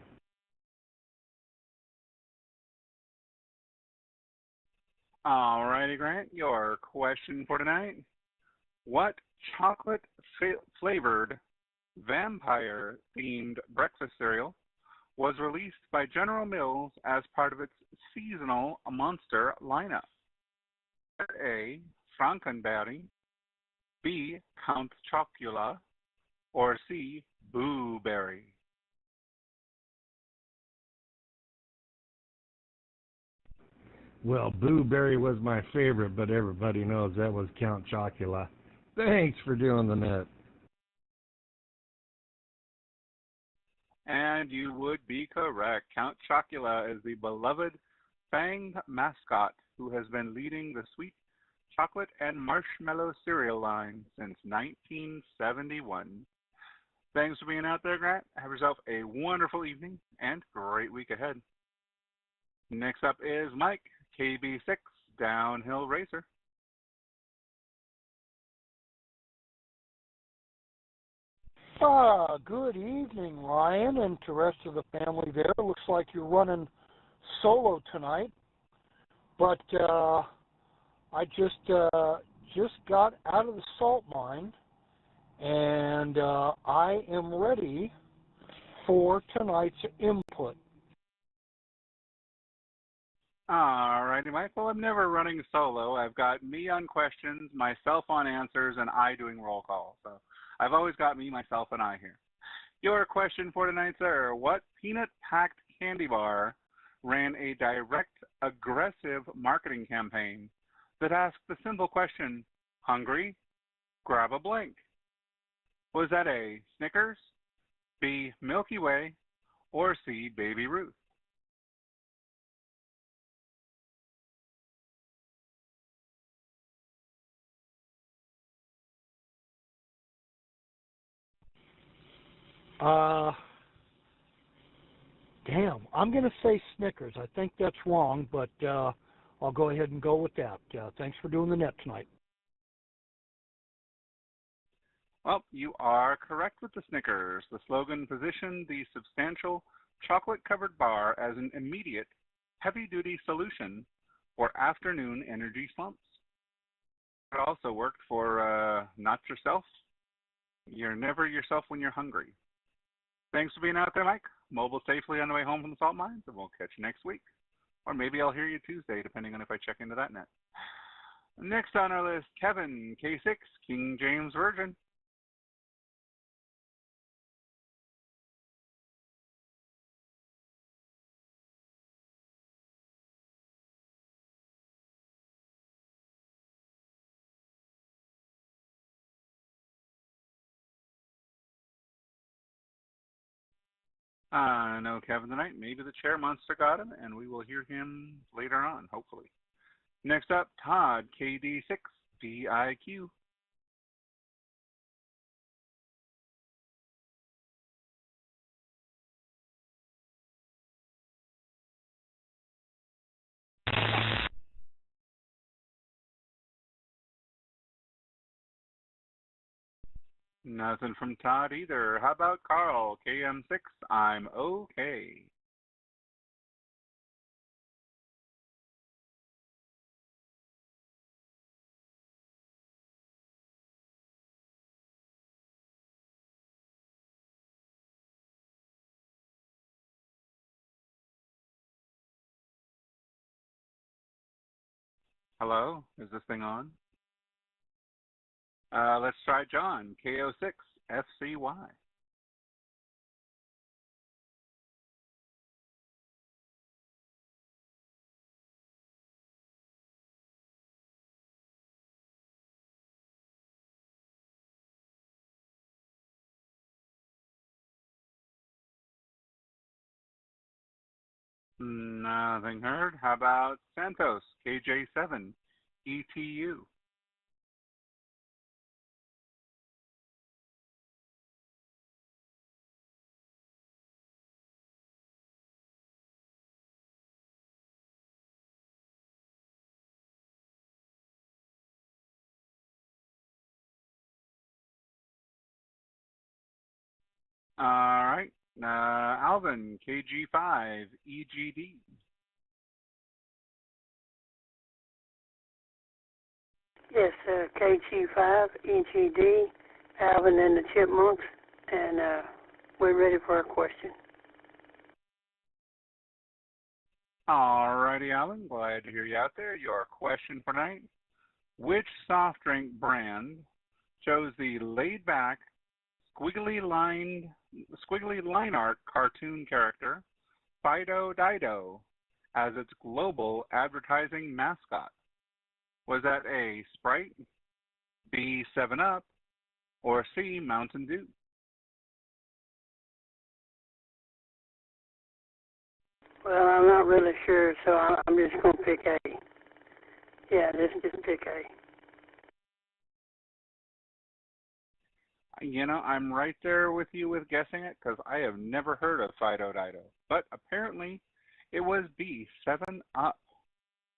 All righty, Grant. Your question for tonight. What chocolate-flavored vampire-themed breakfast cereal was released by General Mills as part of its seasonal monster lineup? A, Frankenberry, B, Count Chocula, or C, Boo Berry?
Well, Boo Berry was my favorite, but everybody knows that was Count Chocula. Thanks for doing the net.
And you would be correct. Count Chocula is the beloved fanged mascot who has been leading the sweet chocolate and marshmallow cereal line since 1971. Thanks for being out there, Grant. Have yourself a wonderful evening and great week ahead. Next up is Mike, KB6, Downhill Racer.
Good evening, Ryan, and to the rest of the family there. Looks like you're running solo tonight, but I just got out of the salt mine, and I am ready for tonight's input.
All righty, Mike. Well, I'm never running solo. I've got me on questions, myself on answers, and I doing roll call. So I've always got me, myself, and I here. Your question for tonight, sir. What peanut-packed candy bar ran a direct, aggressive marketing campaign that asked the simple question, hungry? Grab a blank. Was that A, Snickers, B, Milky Way, or C, Baby Ruth?
Damn, I'm going to say Snickers. I think that's wrong, but I'll go ahead and go with that. Thanks for doing the net tonight.
Well, you are correct with the Snickers. The slogan positioned the substantial chocolate-covered bar as an immediate, heavy-duty solution for afternoon energy slumps. It also worked for not yourself. You're never yourself when you're hungry. Thanks for being out there, Mike. Mobile safely on the way home from the salt mines, and we'll catch you next week. Or maybe I'll hear you Tuesday, depending on if I check into that net. Next on our list, Kevin, K6, King James Virgin. No, Kevin tonight. Maybe the chair monster got him, and we will hear him later on, hopefully. Next up, Todd, KD6, DIQ. Nothing from Todd either. How about Carl, KM6, I'm okay. Hello, is this thing on? Let's try John, KO6, FCY. Nothing heard. How about Santos, KJ7, ETU? All right. Alvin, KG5, EGD.
Yes, KG5, EGD, Alvin and the Chipmunks, and we're ready for a question.
All righty, Alvin. Glad to hear you out there. Your question for tonight. Which soft drink brand chose the laid-back, squiggly line art cartoon character, Fido Dido, as its global advertising mascot? Was that A, Sprite, B, 7-Up, or C, Mountain Dew?
Well, I'm not really sure, so I'm just going to pick A. Yeah, just pick A.
You know, I'm right there with you with guessing it because I have never heard of Fido Dido. But apparently it was B, 7-Up.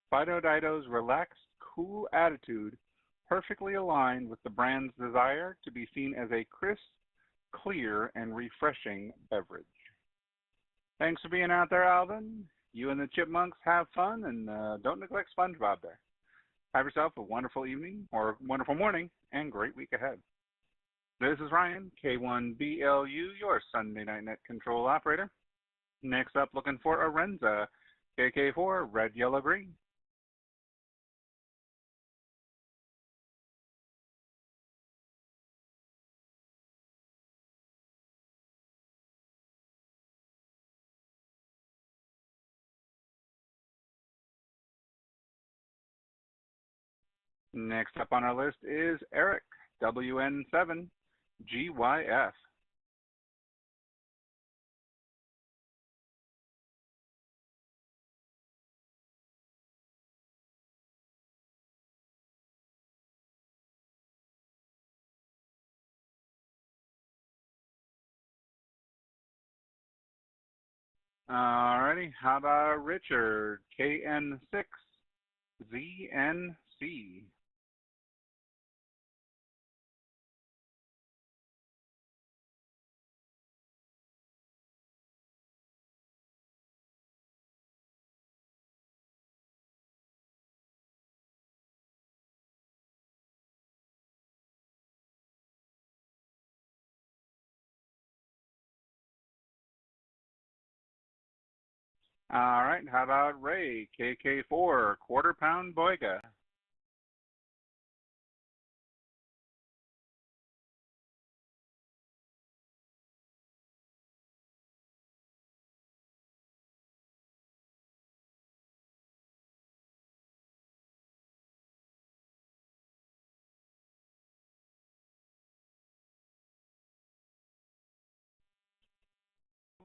Fido Dido's relaxed, cool attitude perfectly aligned with the brand's desire to be seen as a crisp, clear, and refreshing beverage. Thanks for being out there, Alvin. You and the Chipmunks have fun, and don't neglect SpongeBob there. Have yourself a wonderful evening or wonderful morning and great week ahead. This is Ryan, K1BLU, your Sunday Night Net Control Operator. Next up, looking for Arenza, KK4, Red, Yellow, Green. Next up on our list is Eric, WN7GYF. Alrighty, how about Richard, KN6ZNC? Alright, how about Ray, KK4, Quarter Pound Boyga?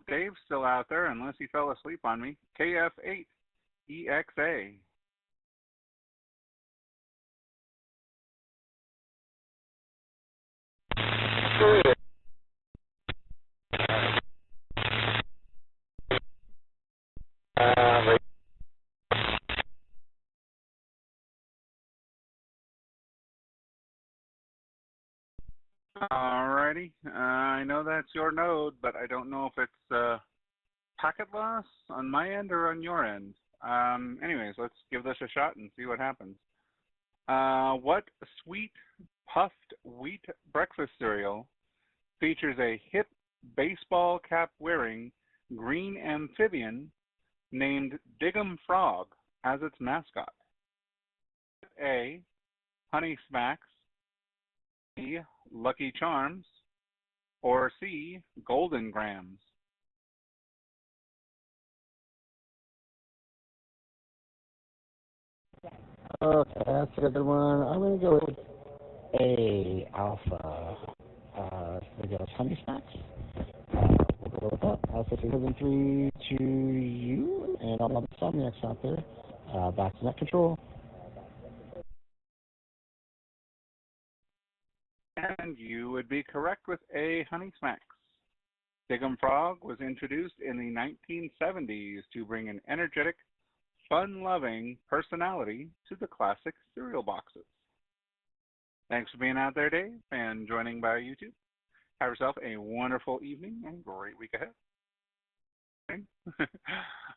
Dave's still out there unless he fell asleep on me. KF8EXA. Alrighty, I know that's your node, but I don't know if it's packet loss on my end or on your end. Anyways, let's give this a shot and see what happens. What sweet puffed wheat breakfast cereal features a hip baseball cap wearing green amphibian named Diggum Frog as its mascot? A. Honey Smacks, B. Lucky Charms, or C. Golden Grams?
Okay, that's a good one. I'm going to go with A, Alpha. I guess Honey Smacks. We'll go with that. Alpha 373 to you and all my Insomniacs out there. Back to net control.
And you would be correct with A, Honey Smacks. Diggum Frog was introduced in the 1970s to bring an energetic, fun-loving personality to the classic cereal boxes. Thanks for being out there, Dave, and joining by YouTube. Have yourself a wonderful evening and great week ahead.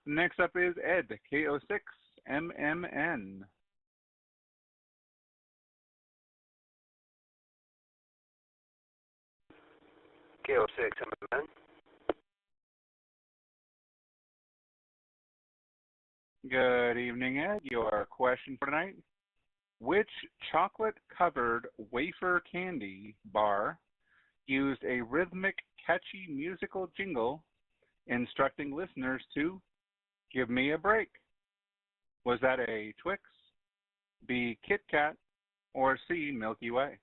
Next up is Ed, KO6MMN.
K06MMN.
Good evening, Ed. Your question for tonight: which chocolate-covered wafer candy bar used a rhythmic, catchy musical jingle instructing listeners to give me a break? Was that A, Twix, B, Kit Kat, or C, Milky Way?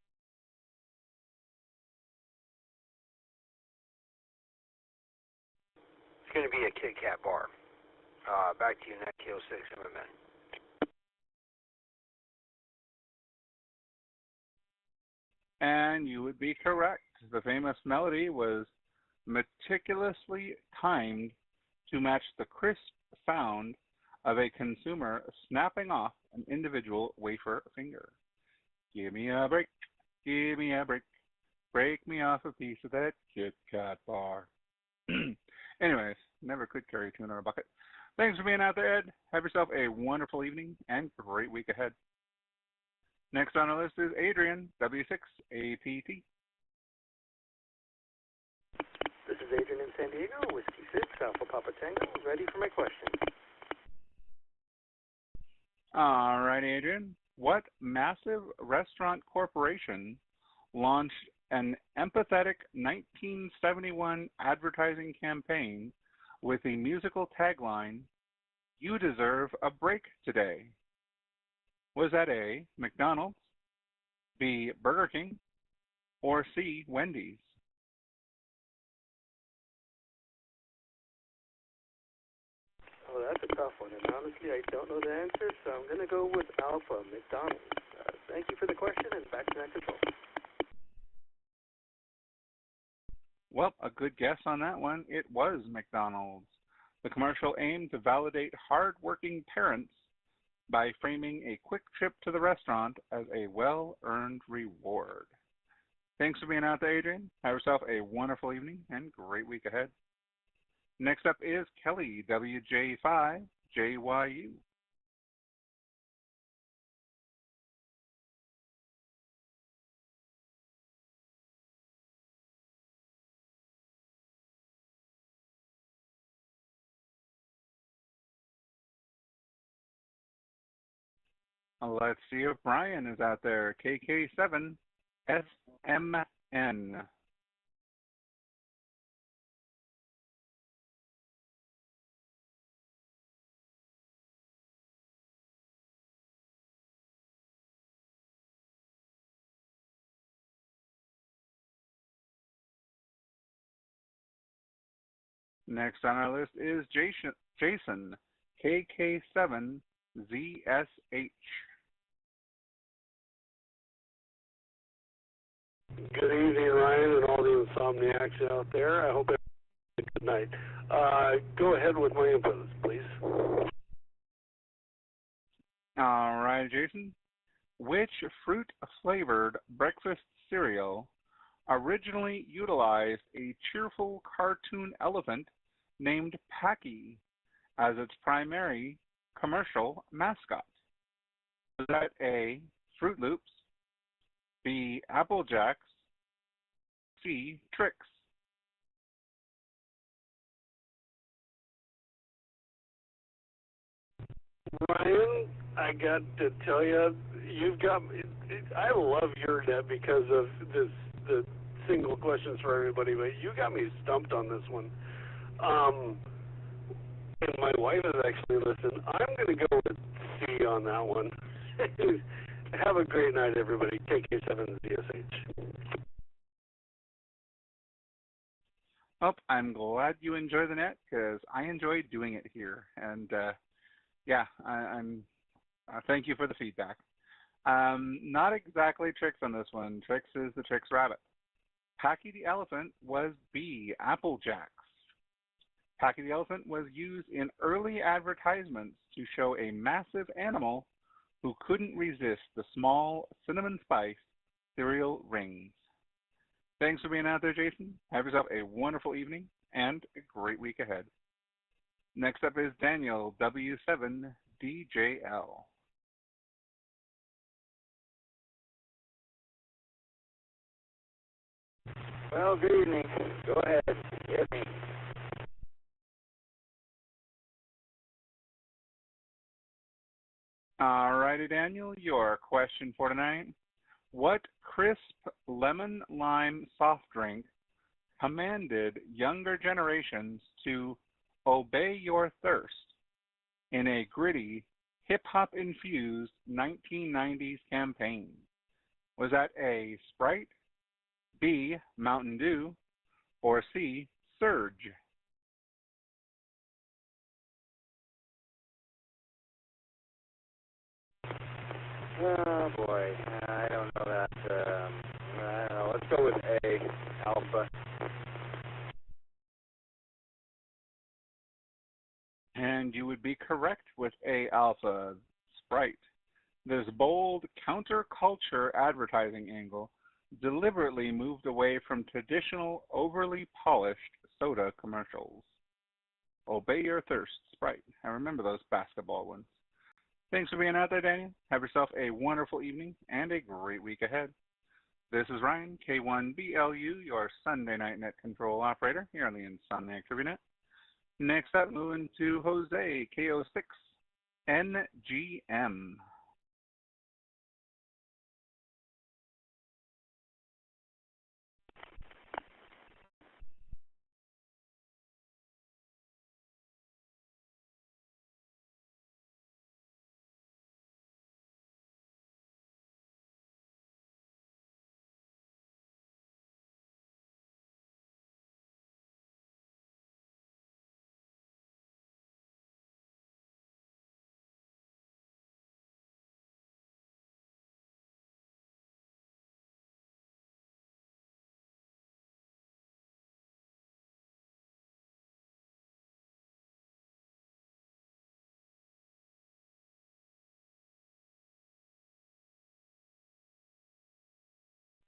It's going to be a Kit Kat bar. Back to you, Net K06MMN.
And you would be correct. The famous melody was meticulously timed to match the crisp sound of a consumer snapping off an individual wafer finger. Give me a break, give me a break, break me off a piece of that Kit Kat bar. Anyways, never could carry a tune or a bucket. Thanks for being out there, Ed. Have yourself a wonderful evening and great week ahead. Next on our list is Adrian, W6APT.
This is Adrian in San Diego, Whiskey 6, Alpha Papa Tango, ready for my question.
All right, Adrian. What massive restaurant corporation launched an empathetic 1971 advertising campaign with the musical tagline, "You deserve a break today"? Was that A, McDonald's, B, Burger King, or C, Wendy's?
Oh, that's a tough one, and honestly, I don't know the answer, so I'm going to go with Alpha, McDonald's. Thank you for the question, and back to that control.
Well, a good guess on that one. It was McDonald's. The commercial aimed to validate hard-working parents by framing a quick trip to the restaurant as a well-earned reward. Thanks for being out there, Adrian. Have yourself a wonderful evening and great week ahead. Next up is Kelly, WJ5JYU. Let's see if Brian is out there. KK7SMN. Next on our list is Jason, KK7ZSH.
Good evening, Ryan, and all the Insomniacs out there. I hope everyone's had a good night. Go ahead with my inputs, please.
All right, Jason. Which fruit-flavored breakfast cereal originally utilized a cheerful cartoon elephant named Packy as its primary commercial mascot? Was that A, Fruit Loops, B, Apple Jacks, C, Trix?
Ryan, I got to tell you, you've got. I love your net because of the single questions for everybody, but you got me stumped on this one. And my wife has actually listened. I'm going to go with C on that one. Have a great night, everybody. KK7ZSH.
Oh, I'm glad you enjoy the net because I enjoy doing it here. And yeah, I'm. Thank you for the feedback. Not exactly Trix on this one. Trix is the Trix rabbit. Packy the elephant was B, Apple Jacks. Packy the elephant was used in early advertisements to show a massive animal who couldn't resist the small cinnamon spice cereal rings. Thanks for being out there, Jason. Have yourself a wonderful evening and a great week ahead. Next up is Daniel, W7DJL.
Well, good evening. Go ahead. Hit me.
All righty, Daniel, your question for tonight. What crisp lemon lime soft drink commanded younger generations to obey your thirst in a gritty, hip-hop infused 1990s campaign? Was that A, Sprite, B, Mountain Dew, or C, Surge?
Oh boy, I don't know that. I don't know. Let's go with A, Alpha.
And you would be correct with A, Alpha, Sprite. This bold counterculture advertising angle deliberately moved away from traditional, overly polished soda commercials. Obey your thirst, Sprite. I remember those basketball ones. Thanks for being out there, Daniel. Have yourself a wonderful evening and a great week ahead. This is Ryan, K1BLU, your Sunday night net control operator here on the Insomniac TriviaNet. Next up, moving to Jose, K06NGM.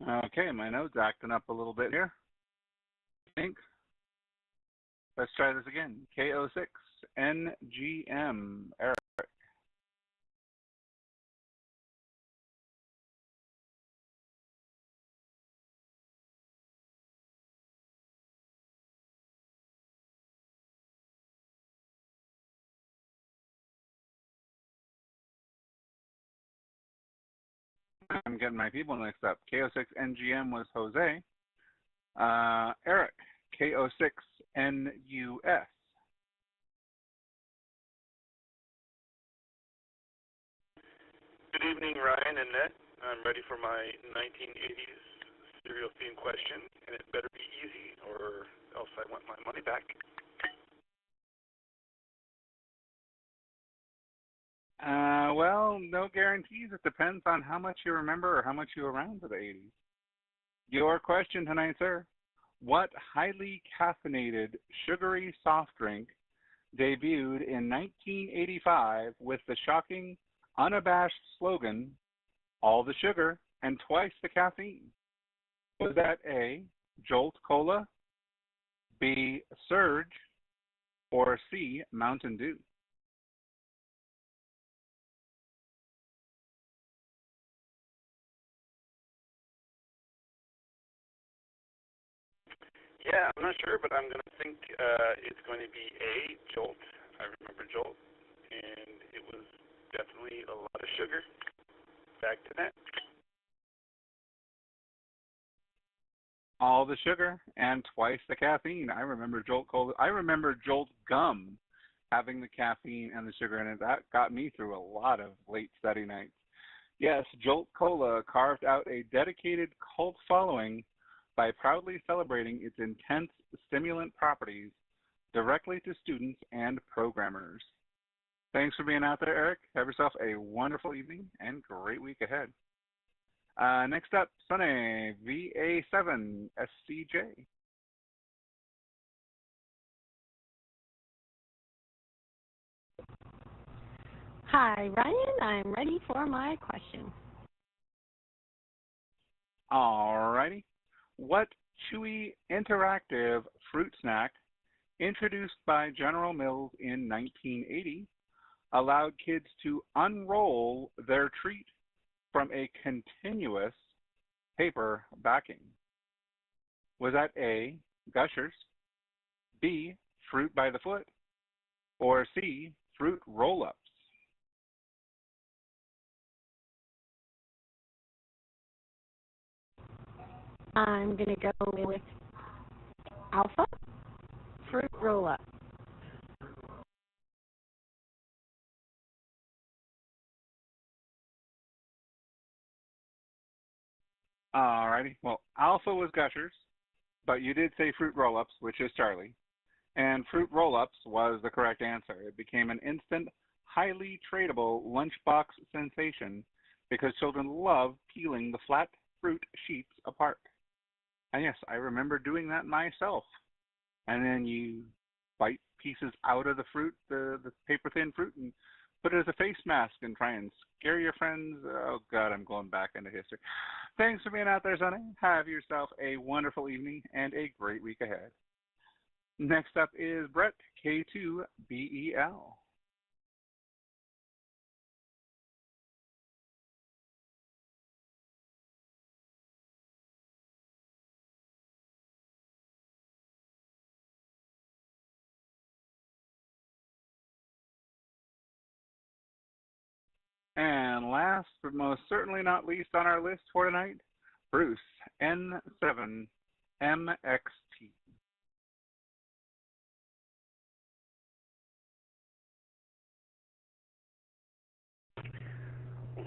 Okay, my note's acting up a little bit here. I think. Let's try this again. K06NGM. Eric. I'm getting my people mixed up. K06NGM was Jose. Eric, K06NUS.
Good evening, Ryan and Ned. I'm ready for my 1980s serial theme question, and it better be easy, or else I want my money back.
Well, no guarantees. It depends on how much you remember or how much you were around for the 80s. Your question tonight, sir. What highly caffeinated, sugary soft drink debuted in 1985 with the shocking, unabashed slogan, all the sugar and twice the caffeine? Was that A, Jolt Cola, B, Surge, or C, Mountain Dew?
Yeah, I'm not sure, but I'm going to think it's going to be A, Jolt. I remember Jolt, and it was definitely a lot of sugar. Back to that.
All the sugar and twice the caffeine. I remember Jolt Cola. I remember Jolt gum having the caffeine and the sugar in it. That got me through a lot of late study nights. Yes, Jolt Cola carved out a dedicated cult following by proudly celebrating its intense stimulant properties directly to students and programmers. Thanks for being out there, Eric. Have yourself a wonderful evening and great week ahead. Next up, Sunny, VA7SCJ.
Hi, Ryan. I'm ready for my question.
Alrighty. What chewy, interactive fruit snack introduced by General Mills in 1980 allowed kids to unroll their treat from a continuous paper backing? Was that A, Gushers, B, Fruit by the Foot, or C, Fruit Roll-Ups?
I'm going to go with Alpha, Fruit Roll-Up.
Alrighty. Well, Alpha was Gushers, but you did say Fruit Roll-Ups, which is Charlie. And Fruit Roll-Ups was the correct answer. It became an instant, highly tradable lunchbox sensation because children love peeling the flat fruit sheets apart. And yes, I remember doing that myself. And then you bite pieces out of the fruit, the paper-thin fruit, and put it as a face mask and try and scare your friends. Oh, God, I'm going back into history. Thanks for being out there, Sonny. Have yourself a wonderful evening and a great week ahead. Next up is Brett, K2BEL. And last, but most certainly not least on our list for tonight, Bruce, N7MXT.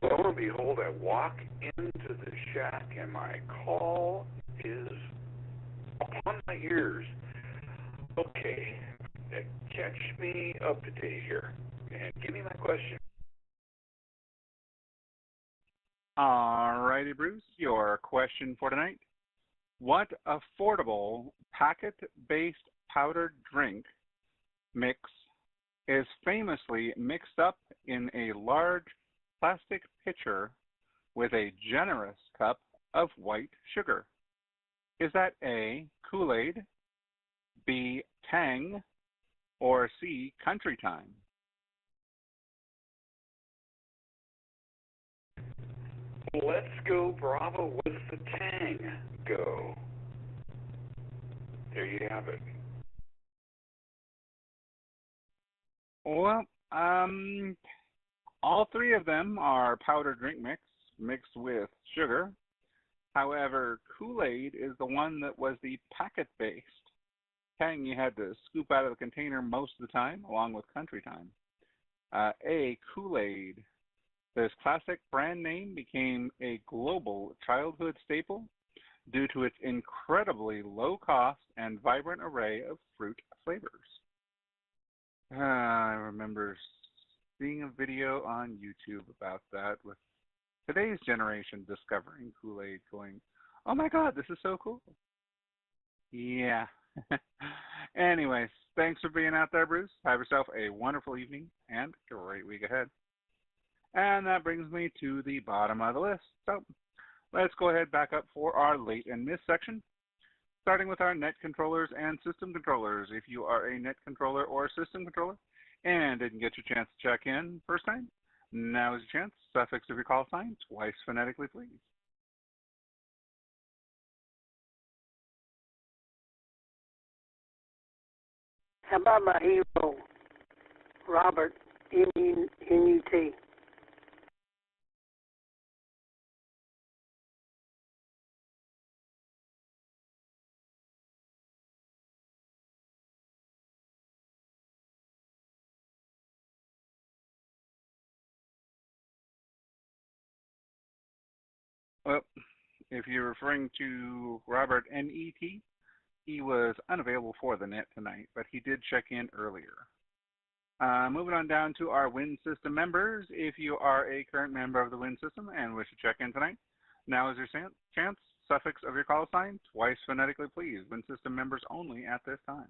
Lo and behold, I walk into the shack and my call is upon my ears. Okay, catch me up to date here and give me my question.
Alrighty, Bruce, your question for tonight. What affordable packet-based powdered drink mix is famously mixed up in a large plastic pitcher with a generous cup of white sugar? Is that A, Kool-Aid, B, Tang, or C, Country Time?
Let's go Bravo with the Tang. Go. There you have it.
Well, all three of them are powdered drink mix mixed with sugar. However, Kool-Aid is the one that was the packet-based. Tang you had to scoop out of the container most of the time, along with Country Time. A, Kool-Aid. This classic brand name became a global childhood staple due to its incredibly low cost and vibrant array of fruit flavors. I remember seeing a video on YouTube about that with today's generation discovering Kool-Aid going, oh my God, this is so cool. Yeah. Anyways, thanks for being out there, Bruce. Have yourself a wonderful evening and a great week ahead. And that brings me to the bottom of the list. So let's go ahead back up for our late and miss section, starting with our net controllers and system controllers. If you are a net controller or system controller and didn't get your chance to check in first time, now is your chance. Suffix of your call sign, twice phonetically, please.
How about my hero, Robert, N-U-T?
Well, if you're referring to Robert N-E-T, he was unavailable for the net tonight, but he did check in earlier. Moving on down to our WIN system members. If you are a current member of the WIN system and wish to check in tonight, now is your chance. Suffix of your call sign, twice phonetically, please. WIN system members only at this time.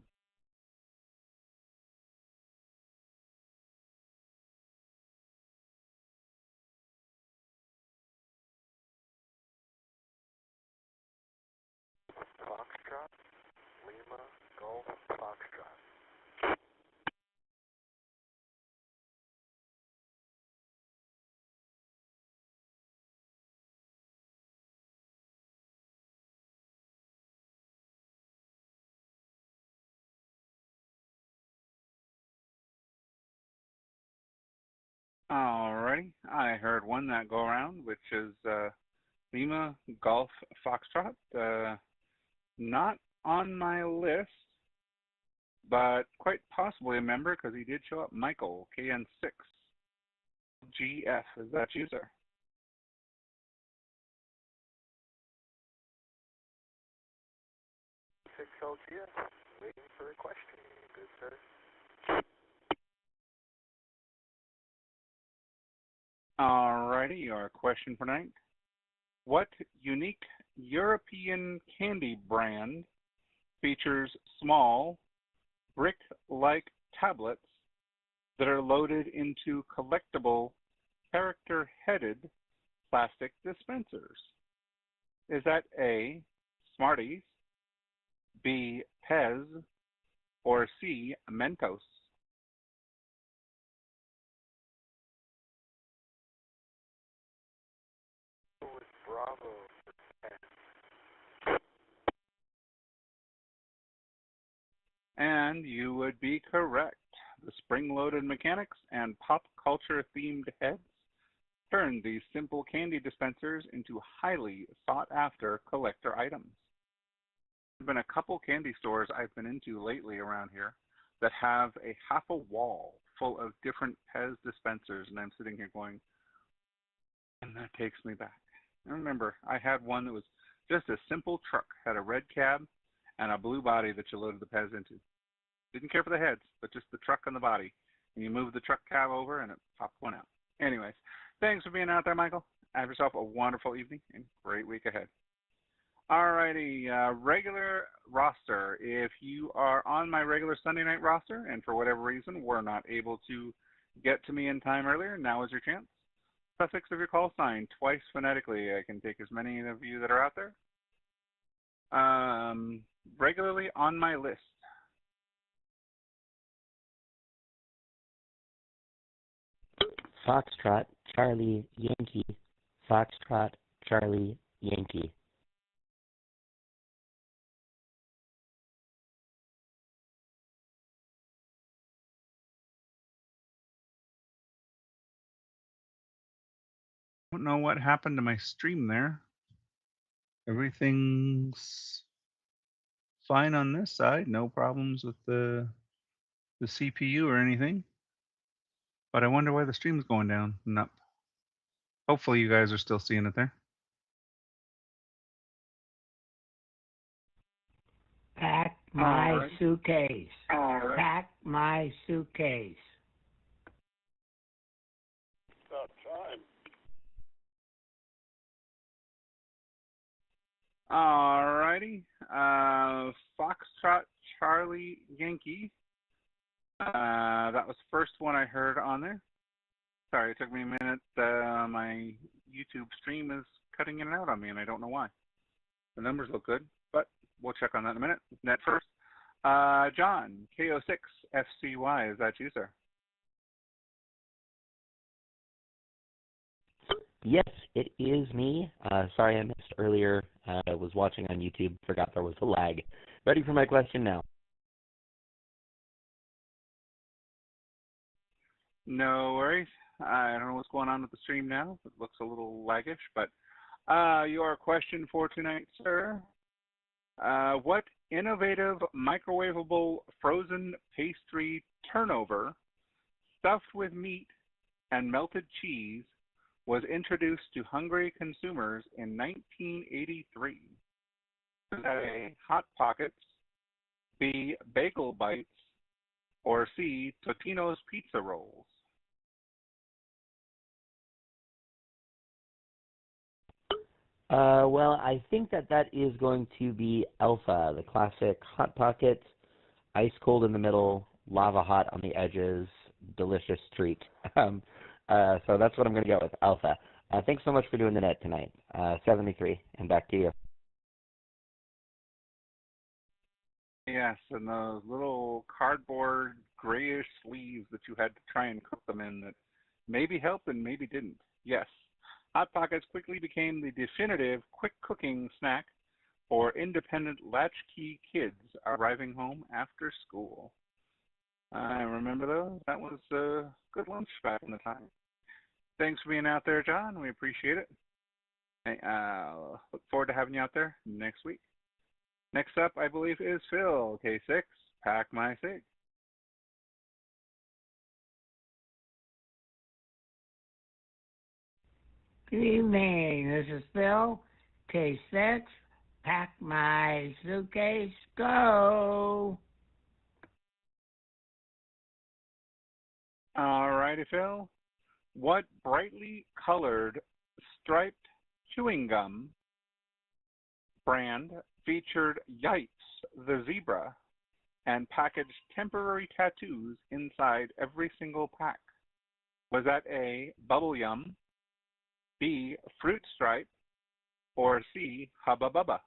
Foxtrot, Lima, Golf, Foxtrot.
Alrighty, I heard one that go around, which is Lima Golf Foxtrot. Not on my list, but quite possibly a member because he did show up. Michael, KN6. GF, is that you, sir?
Six LGS, waiting for a question, good sir.
Alrighty, your question for tonight. What unique European candy brand features small, brick-like tablets that are loaded into collectible, character-headed plastic dispensers? Is that A, Smarties, B, Pez, or C, Mentos?
With Bravo for 10.
And you would be correct. The spring-loaded mechanics and pop culture-themed heads turned these simple candy dispensers into highly sought-after collector items. There have been a couple candy stores I've been into lately around here that have a half a wall full of different Pez dispensers, and I'm sitting here going, and that takes me back. I remember I had one that was just a simple truck, had a red cab and a blue body that you loaded the Pez into. Didn't care for the heads, but just the truck and the body. And you move the truck cab over and it popped one out. Anyways, thanks for being out there, Michael. Have yourself a wonderful evening and great week ahead. Alrighty, regular roster. If you are on my regular Sunday night roster and for whatever reason were not able to get to me in time earlier, now is your chance. suffix of your call sign twice phonetically. I can take as many of you that are out there. Regularly on my list.
Foxtrot, Charlie, Yankee. Foxtrot, Charlie, Yankee.
I don't know what happened to my stream there. Everything's fine on this side. No problems with the CPU or anything. But I wonder why the stream's going down. Nope. Hopefully you guys are still seeing it there.
Pack my suitcase. Pack my suitcase.
About time.
Alrighty. Foxtrot, Charlie, Yankee. That was the first one I heard on there. Sorry, it took me a minute. My YouTube stream is cutting in and out on me, and I don't know why. The numbers look good, but we'll check on that in a minute. Net first. John, K06FCY, is that you, sir?
Yes, it is me. Sorry I missed earlier. I was watching on YouTube, forgot there was a lag. Ready for my question now.
No worries. I don't know what's going on with the stream now. It looks a little laggish, but your question for tonight, sir. What innovative microwavable frozen pastry turnover stuffed with meat and melted cheese was introduced to hungry consumers in 1983? Is that A, Hot Pockets, B, Bagel Bites, or C, Totino's Pizza Rolls?
Well, I think that is going to be Alpha, the classic Hot Pockets, ice cold in the middle, lava hot on the edges, delicious treat. So that's what I'm going to go with, Alpha. Thanks so much for doing the net tonight. 73, and back to you.
Yes, and those little cardboard grayish sleeves that you had to try and cook them in that maybe helped and maybe didn't. Yes. Hot Pockets quickly became the definitive quick cooking snack for independent latchkey kids arriving home after school. I remember those. That was a good lunch back in the time. Thanks for being out there, John. We appreciate it. Look forward to having you out there next week. Next up, I believe, is Phil, K6, Pack My Sig.
Good evening. This is Phil, K6. Pack my suitcase. Go.
All righty, Phil. What brightly colored striped chewing gum brand featured Yites the zebra and packaged temporary tattoos inside every single pack? Was that A, Bubble Yum, B, Fruit Stripe, or C, Hubba Bubba?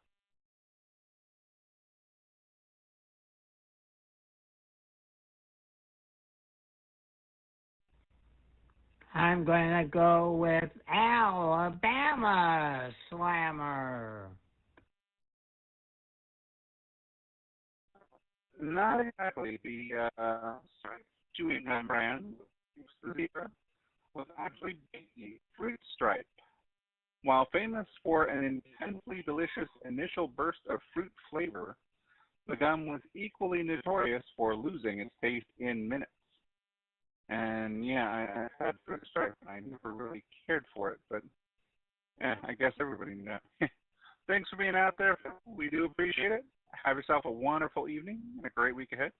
I'm going to go with Alabama Slammer.
Not exactly. The chewing gum brand, the zebra, was actually the Fruit Stripe. While famous for an intensely delicious initial burst of fruit flavor, the gum was equally notorious for losing its taste in minutes. And yeah, I had Fruit Stripe, and I never really cared for it, but I guess everybody knew that. Thanks for being out there. We do appreciate it. Have yourself a wonderful evening and a great week ahead.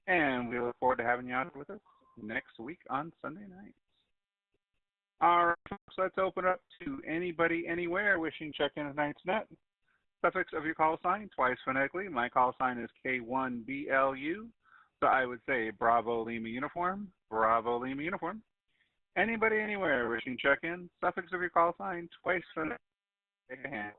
And we look forward to having you out with us next week on Sunday nights. All right, folks, let's open up to anybody, anywhere wishing to check in tonight's net. Suffix of your call sign, twice phonetically. My call sign is K1BLU. So I would say Bravo Lima Uniform, Bravo Lima Uniform. Anybody anywhere wishing to check in? Suffix of your call sign, twice for the take a hand.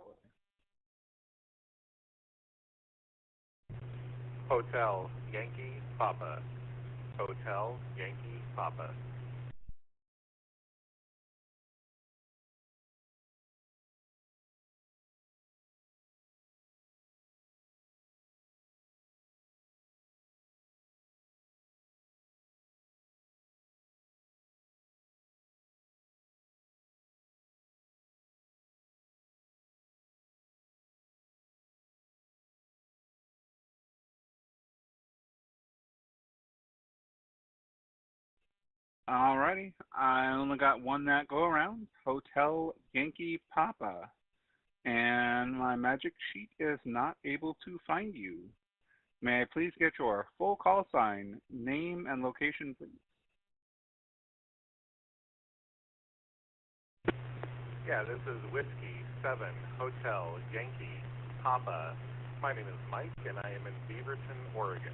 Hotel Yankee Papa. Hotel Yankee Papa.
Alrighty, I only got one that go around. Hotel Yankee Papa. And my magic sheet is not able to find you. May I please get your full call sign, name, and location, please?
Yeah, this is Whiskey 7 Hotel Yankee Papa. My name is Mike, and I am in Beaverton, Oregon.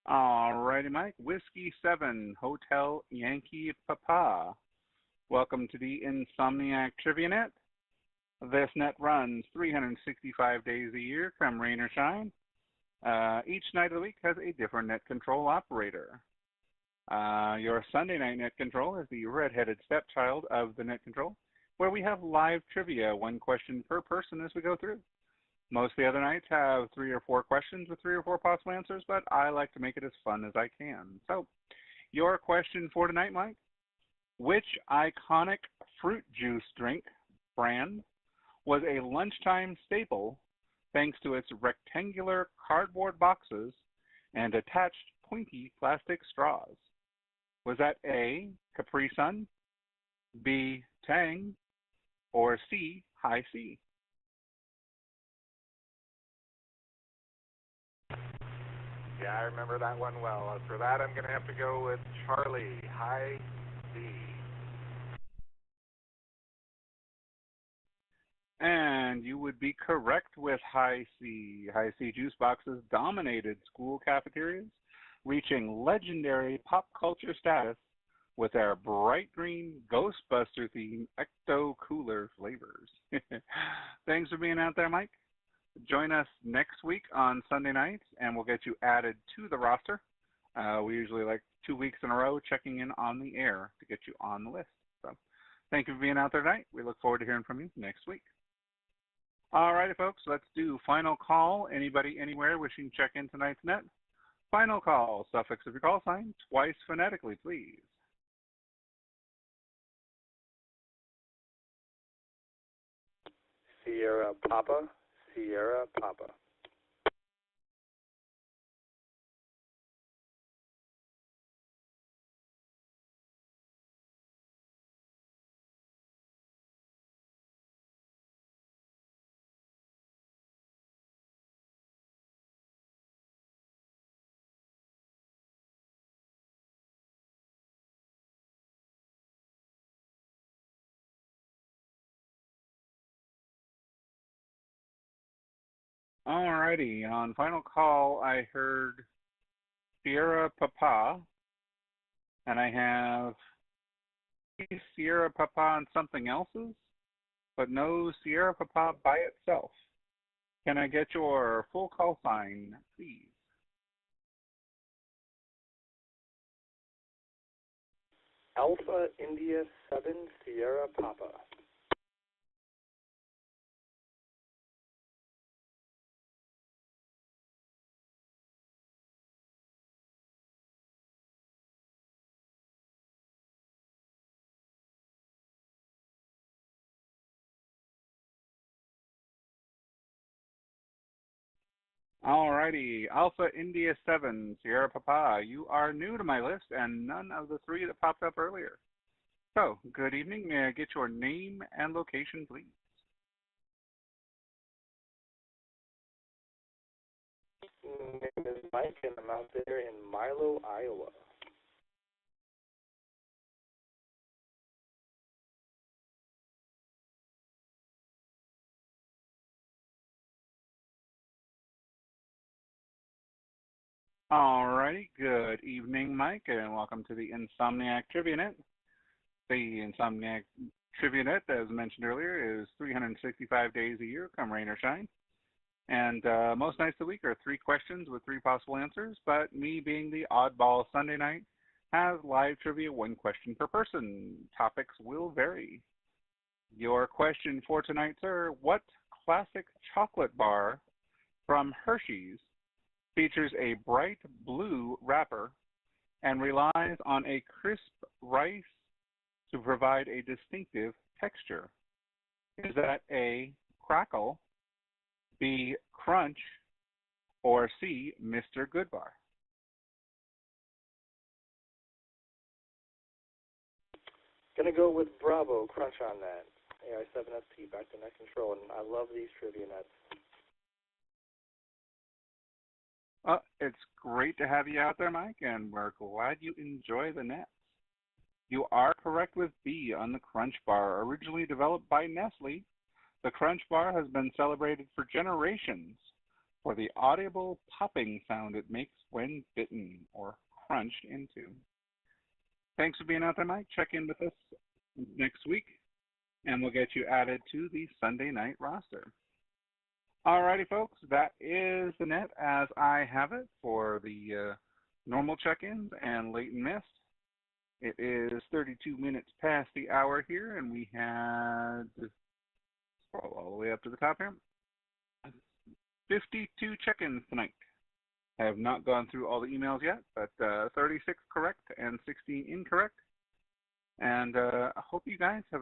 Alrighty, Mike. Whiskey 7 Hotel Yankee Papa. Welcome to the Insomniac Trivia Net. This net runs 365 days a year, come rain or shine. Each night of the week has a different net control operator. Your Sunday night net control is the redheaded stepchild of the net control, where we have live trivia, one question per person as we go through. Most of the other nights have 3 or 4 questions with 3 or 4 possible answers, but I like to make it as fun as I can. So, your question for tonight, Mike: which iconic fruit juice drink brand was a lunchtime staple thanks to its rectangular cardboard boxes and attached pointy plastic straws? Was that A, Capri Sun, B, Tang, or C, High C?
Yeah, I remember that one well. For that, I'm going to have to go with Charlie, High C.
And you would be correct with High C. High C juice boxes dominated school cafeterias, reaching legendary pop culture status with their bright green Ghostbuster themed Ecto Cooler flavors. Thanks for being out there, Mike. Join us next week on Sunday nights, and we'll get you added to the roster. We usually like 2 weeks in a row checking in on the air to get you on the list. So thank you for being out there tonight. We look forward to hearing from you next week. All righty, folks, let's do final call. Anybody, anywhere wishing to check in tonight's net? Final call, suffix of your call sign, twice phonetically, please.
Sierra Papa, Sierra Papa.
All righty, on final call, I heard Sierra Papa, and I have Sierra Papa and something else's, but no Sierra Papa by itself. Can I get your full call sign, please?
Alpha India 7 Sierra Papa.
Alrighty, Alpha India 7, Sierra Papa, you are new to my list and none of the 3 that popped up earlier. So, good evening. May I get your name and location, please?
My name is Mike, and I'm out there in Milo, Iowa.
Alrighty, good evening, Mike, and welcome to the Insomniac Trivia Net. The Insomniac Trivia Net, as mentioned earlier, is 365 days a year, come rain or shine. And most nights of the week are 3 questions with 3 possible answers, but me being the oddball Sunday night, has live trivia 1 question per person. Topics will vary. Your question for tonight, sir, what classic chocolate bar from Hershey's features a bright blue wrapper and relies on a crisp rice to provide a distinctive texture? Is that A, Crackle, B, Crunch, or C, Mr. Goodbar?
Gonna go with Bravo, Crunch on that. AI7ST, back to net control, and I love these trivia nets.
It's great to have you out there, Mike, and we're glad you enjoy the nets. You are correct with B on the Crunch Bar. Originally developed by Nestle, the Crunch Bar has been celebrated for generations for the audible popping sound it makes when bitten or crunched into. Thanks for being out there, Mike. Check in with us next week, and we'll get you added to the Sunday night roster. Alrighty, folks, that is the net as I have it for the normal check-ins and late and missed. It is 32 minutes past the hour here, and we had, scroll all the way up to the top here, 52 check-ins tonight. I have not gone through all the emails yet, but 36 correct and 16 incorrect. And I hope you guys have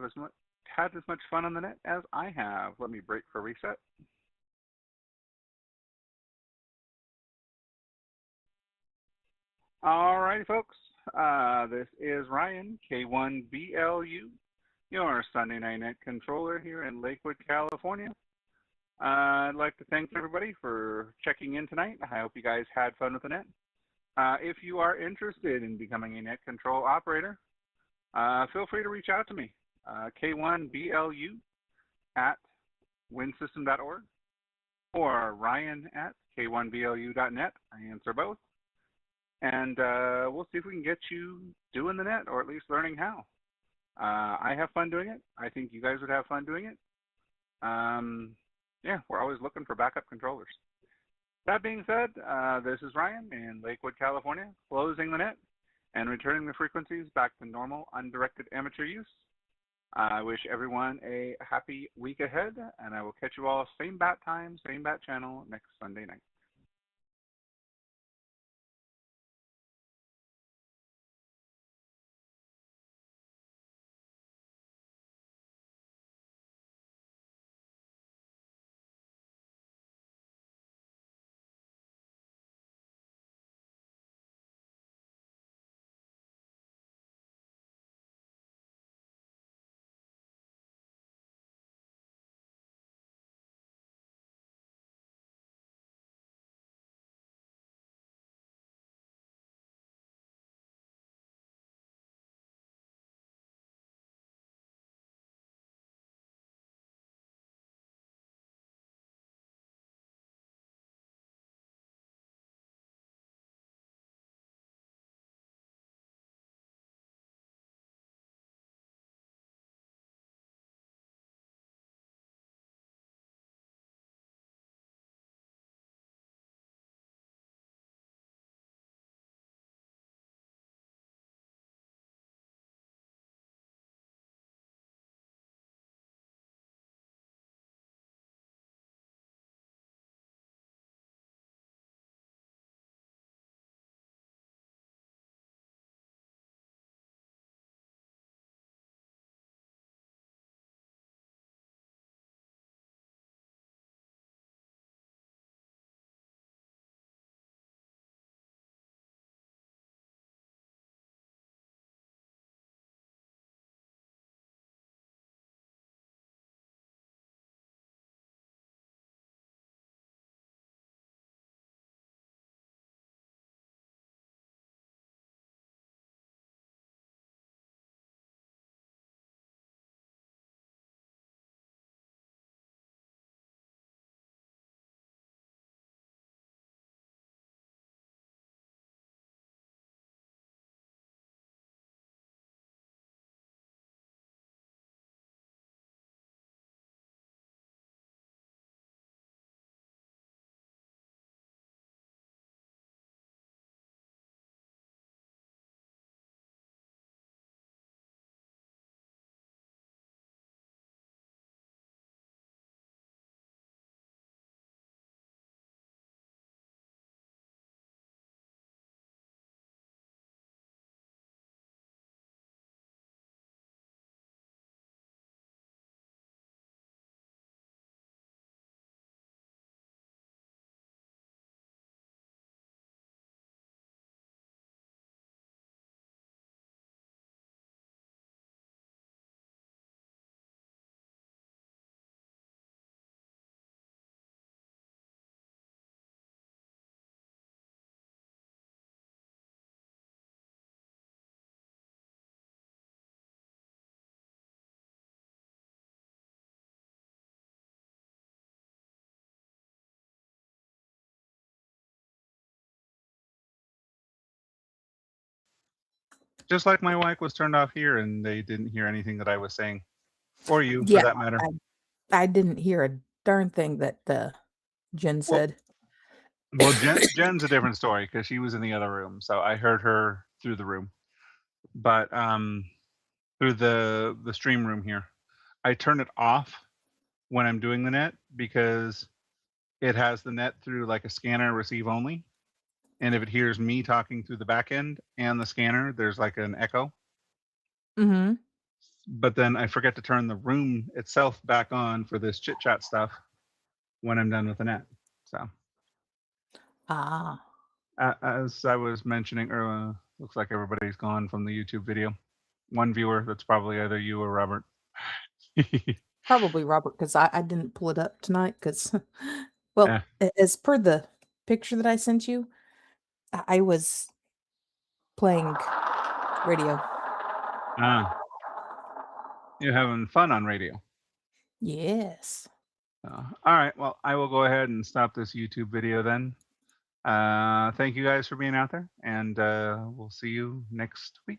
had as much fun on the net as I have. Let me break for reset. All right, folks. This is Ryan, K1BLU, your Sunday Night Net controller here in Lakewood, California. I'd like to thank everybody for checking in tonight. I hope you guys had fun with the net. If you are interested in becoming a net control operator, feel free to reach out to me, K1BLU at winsystem.org or Ryan at K1BLU.net. I answer both. And we'll see if we can get you doing the net, or at least learning how. I have fun doing it. I think you guys would have fun doing it. Yeah, we're always looking for backup controllers. That being said, this is Ryan in Lakewood, California, closing the net and returning the frequencies back to normal, undirected amateur use. I wish everyone a happy week ahead, and I will catch you all same bat time, same bat channel next Sunday night.
Just like my mic was turned off here, and they didn't hear anything that I was saying, or you, for
Yeah,
that matter.
I didn't hear a darn thing that Jen said.
Well, Jen's a different story because she was in the other room, so I heard her through the room. But through the stream room here, I turn it off when I'm doing the net because it has the net through like a scanner receive only, and if it hears me talking through the back end and the scanner, there's like an echo.
Mm-hmm.
But then I forget to turn the room itself back on for this chit chat stuff when I'm done with the net. So as I was mentioning earlier, looks like everybody's gone from the YouTube video. One viewer, that's probably either you or Robert.
Probably Robert, because I didn't pull it up tonight because, well, as per the picture that I sent you, I was playing radio.
You're having fun on radio.
Yes.
All right. Well, I will go ahead and stop this YouTube video then. Thank you guys for being out there, and we'll see you next week.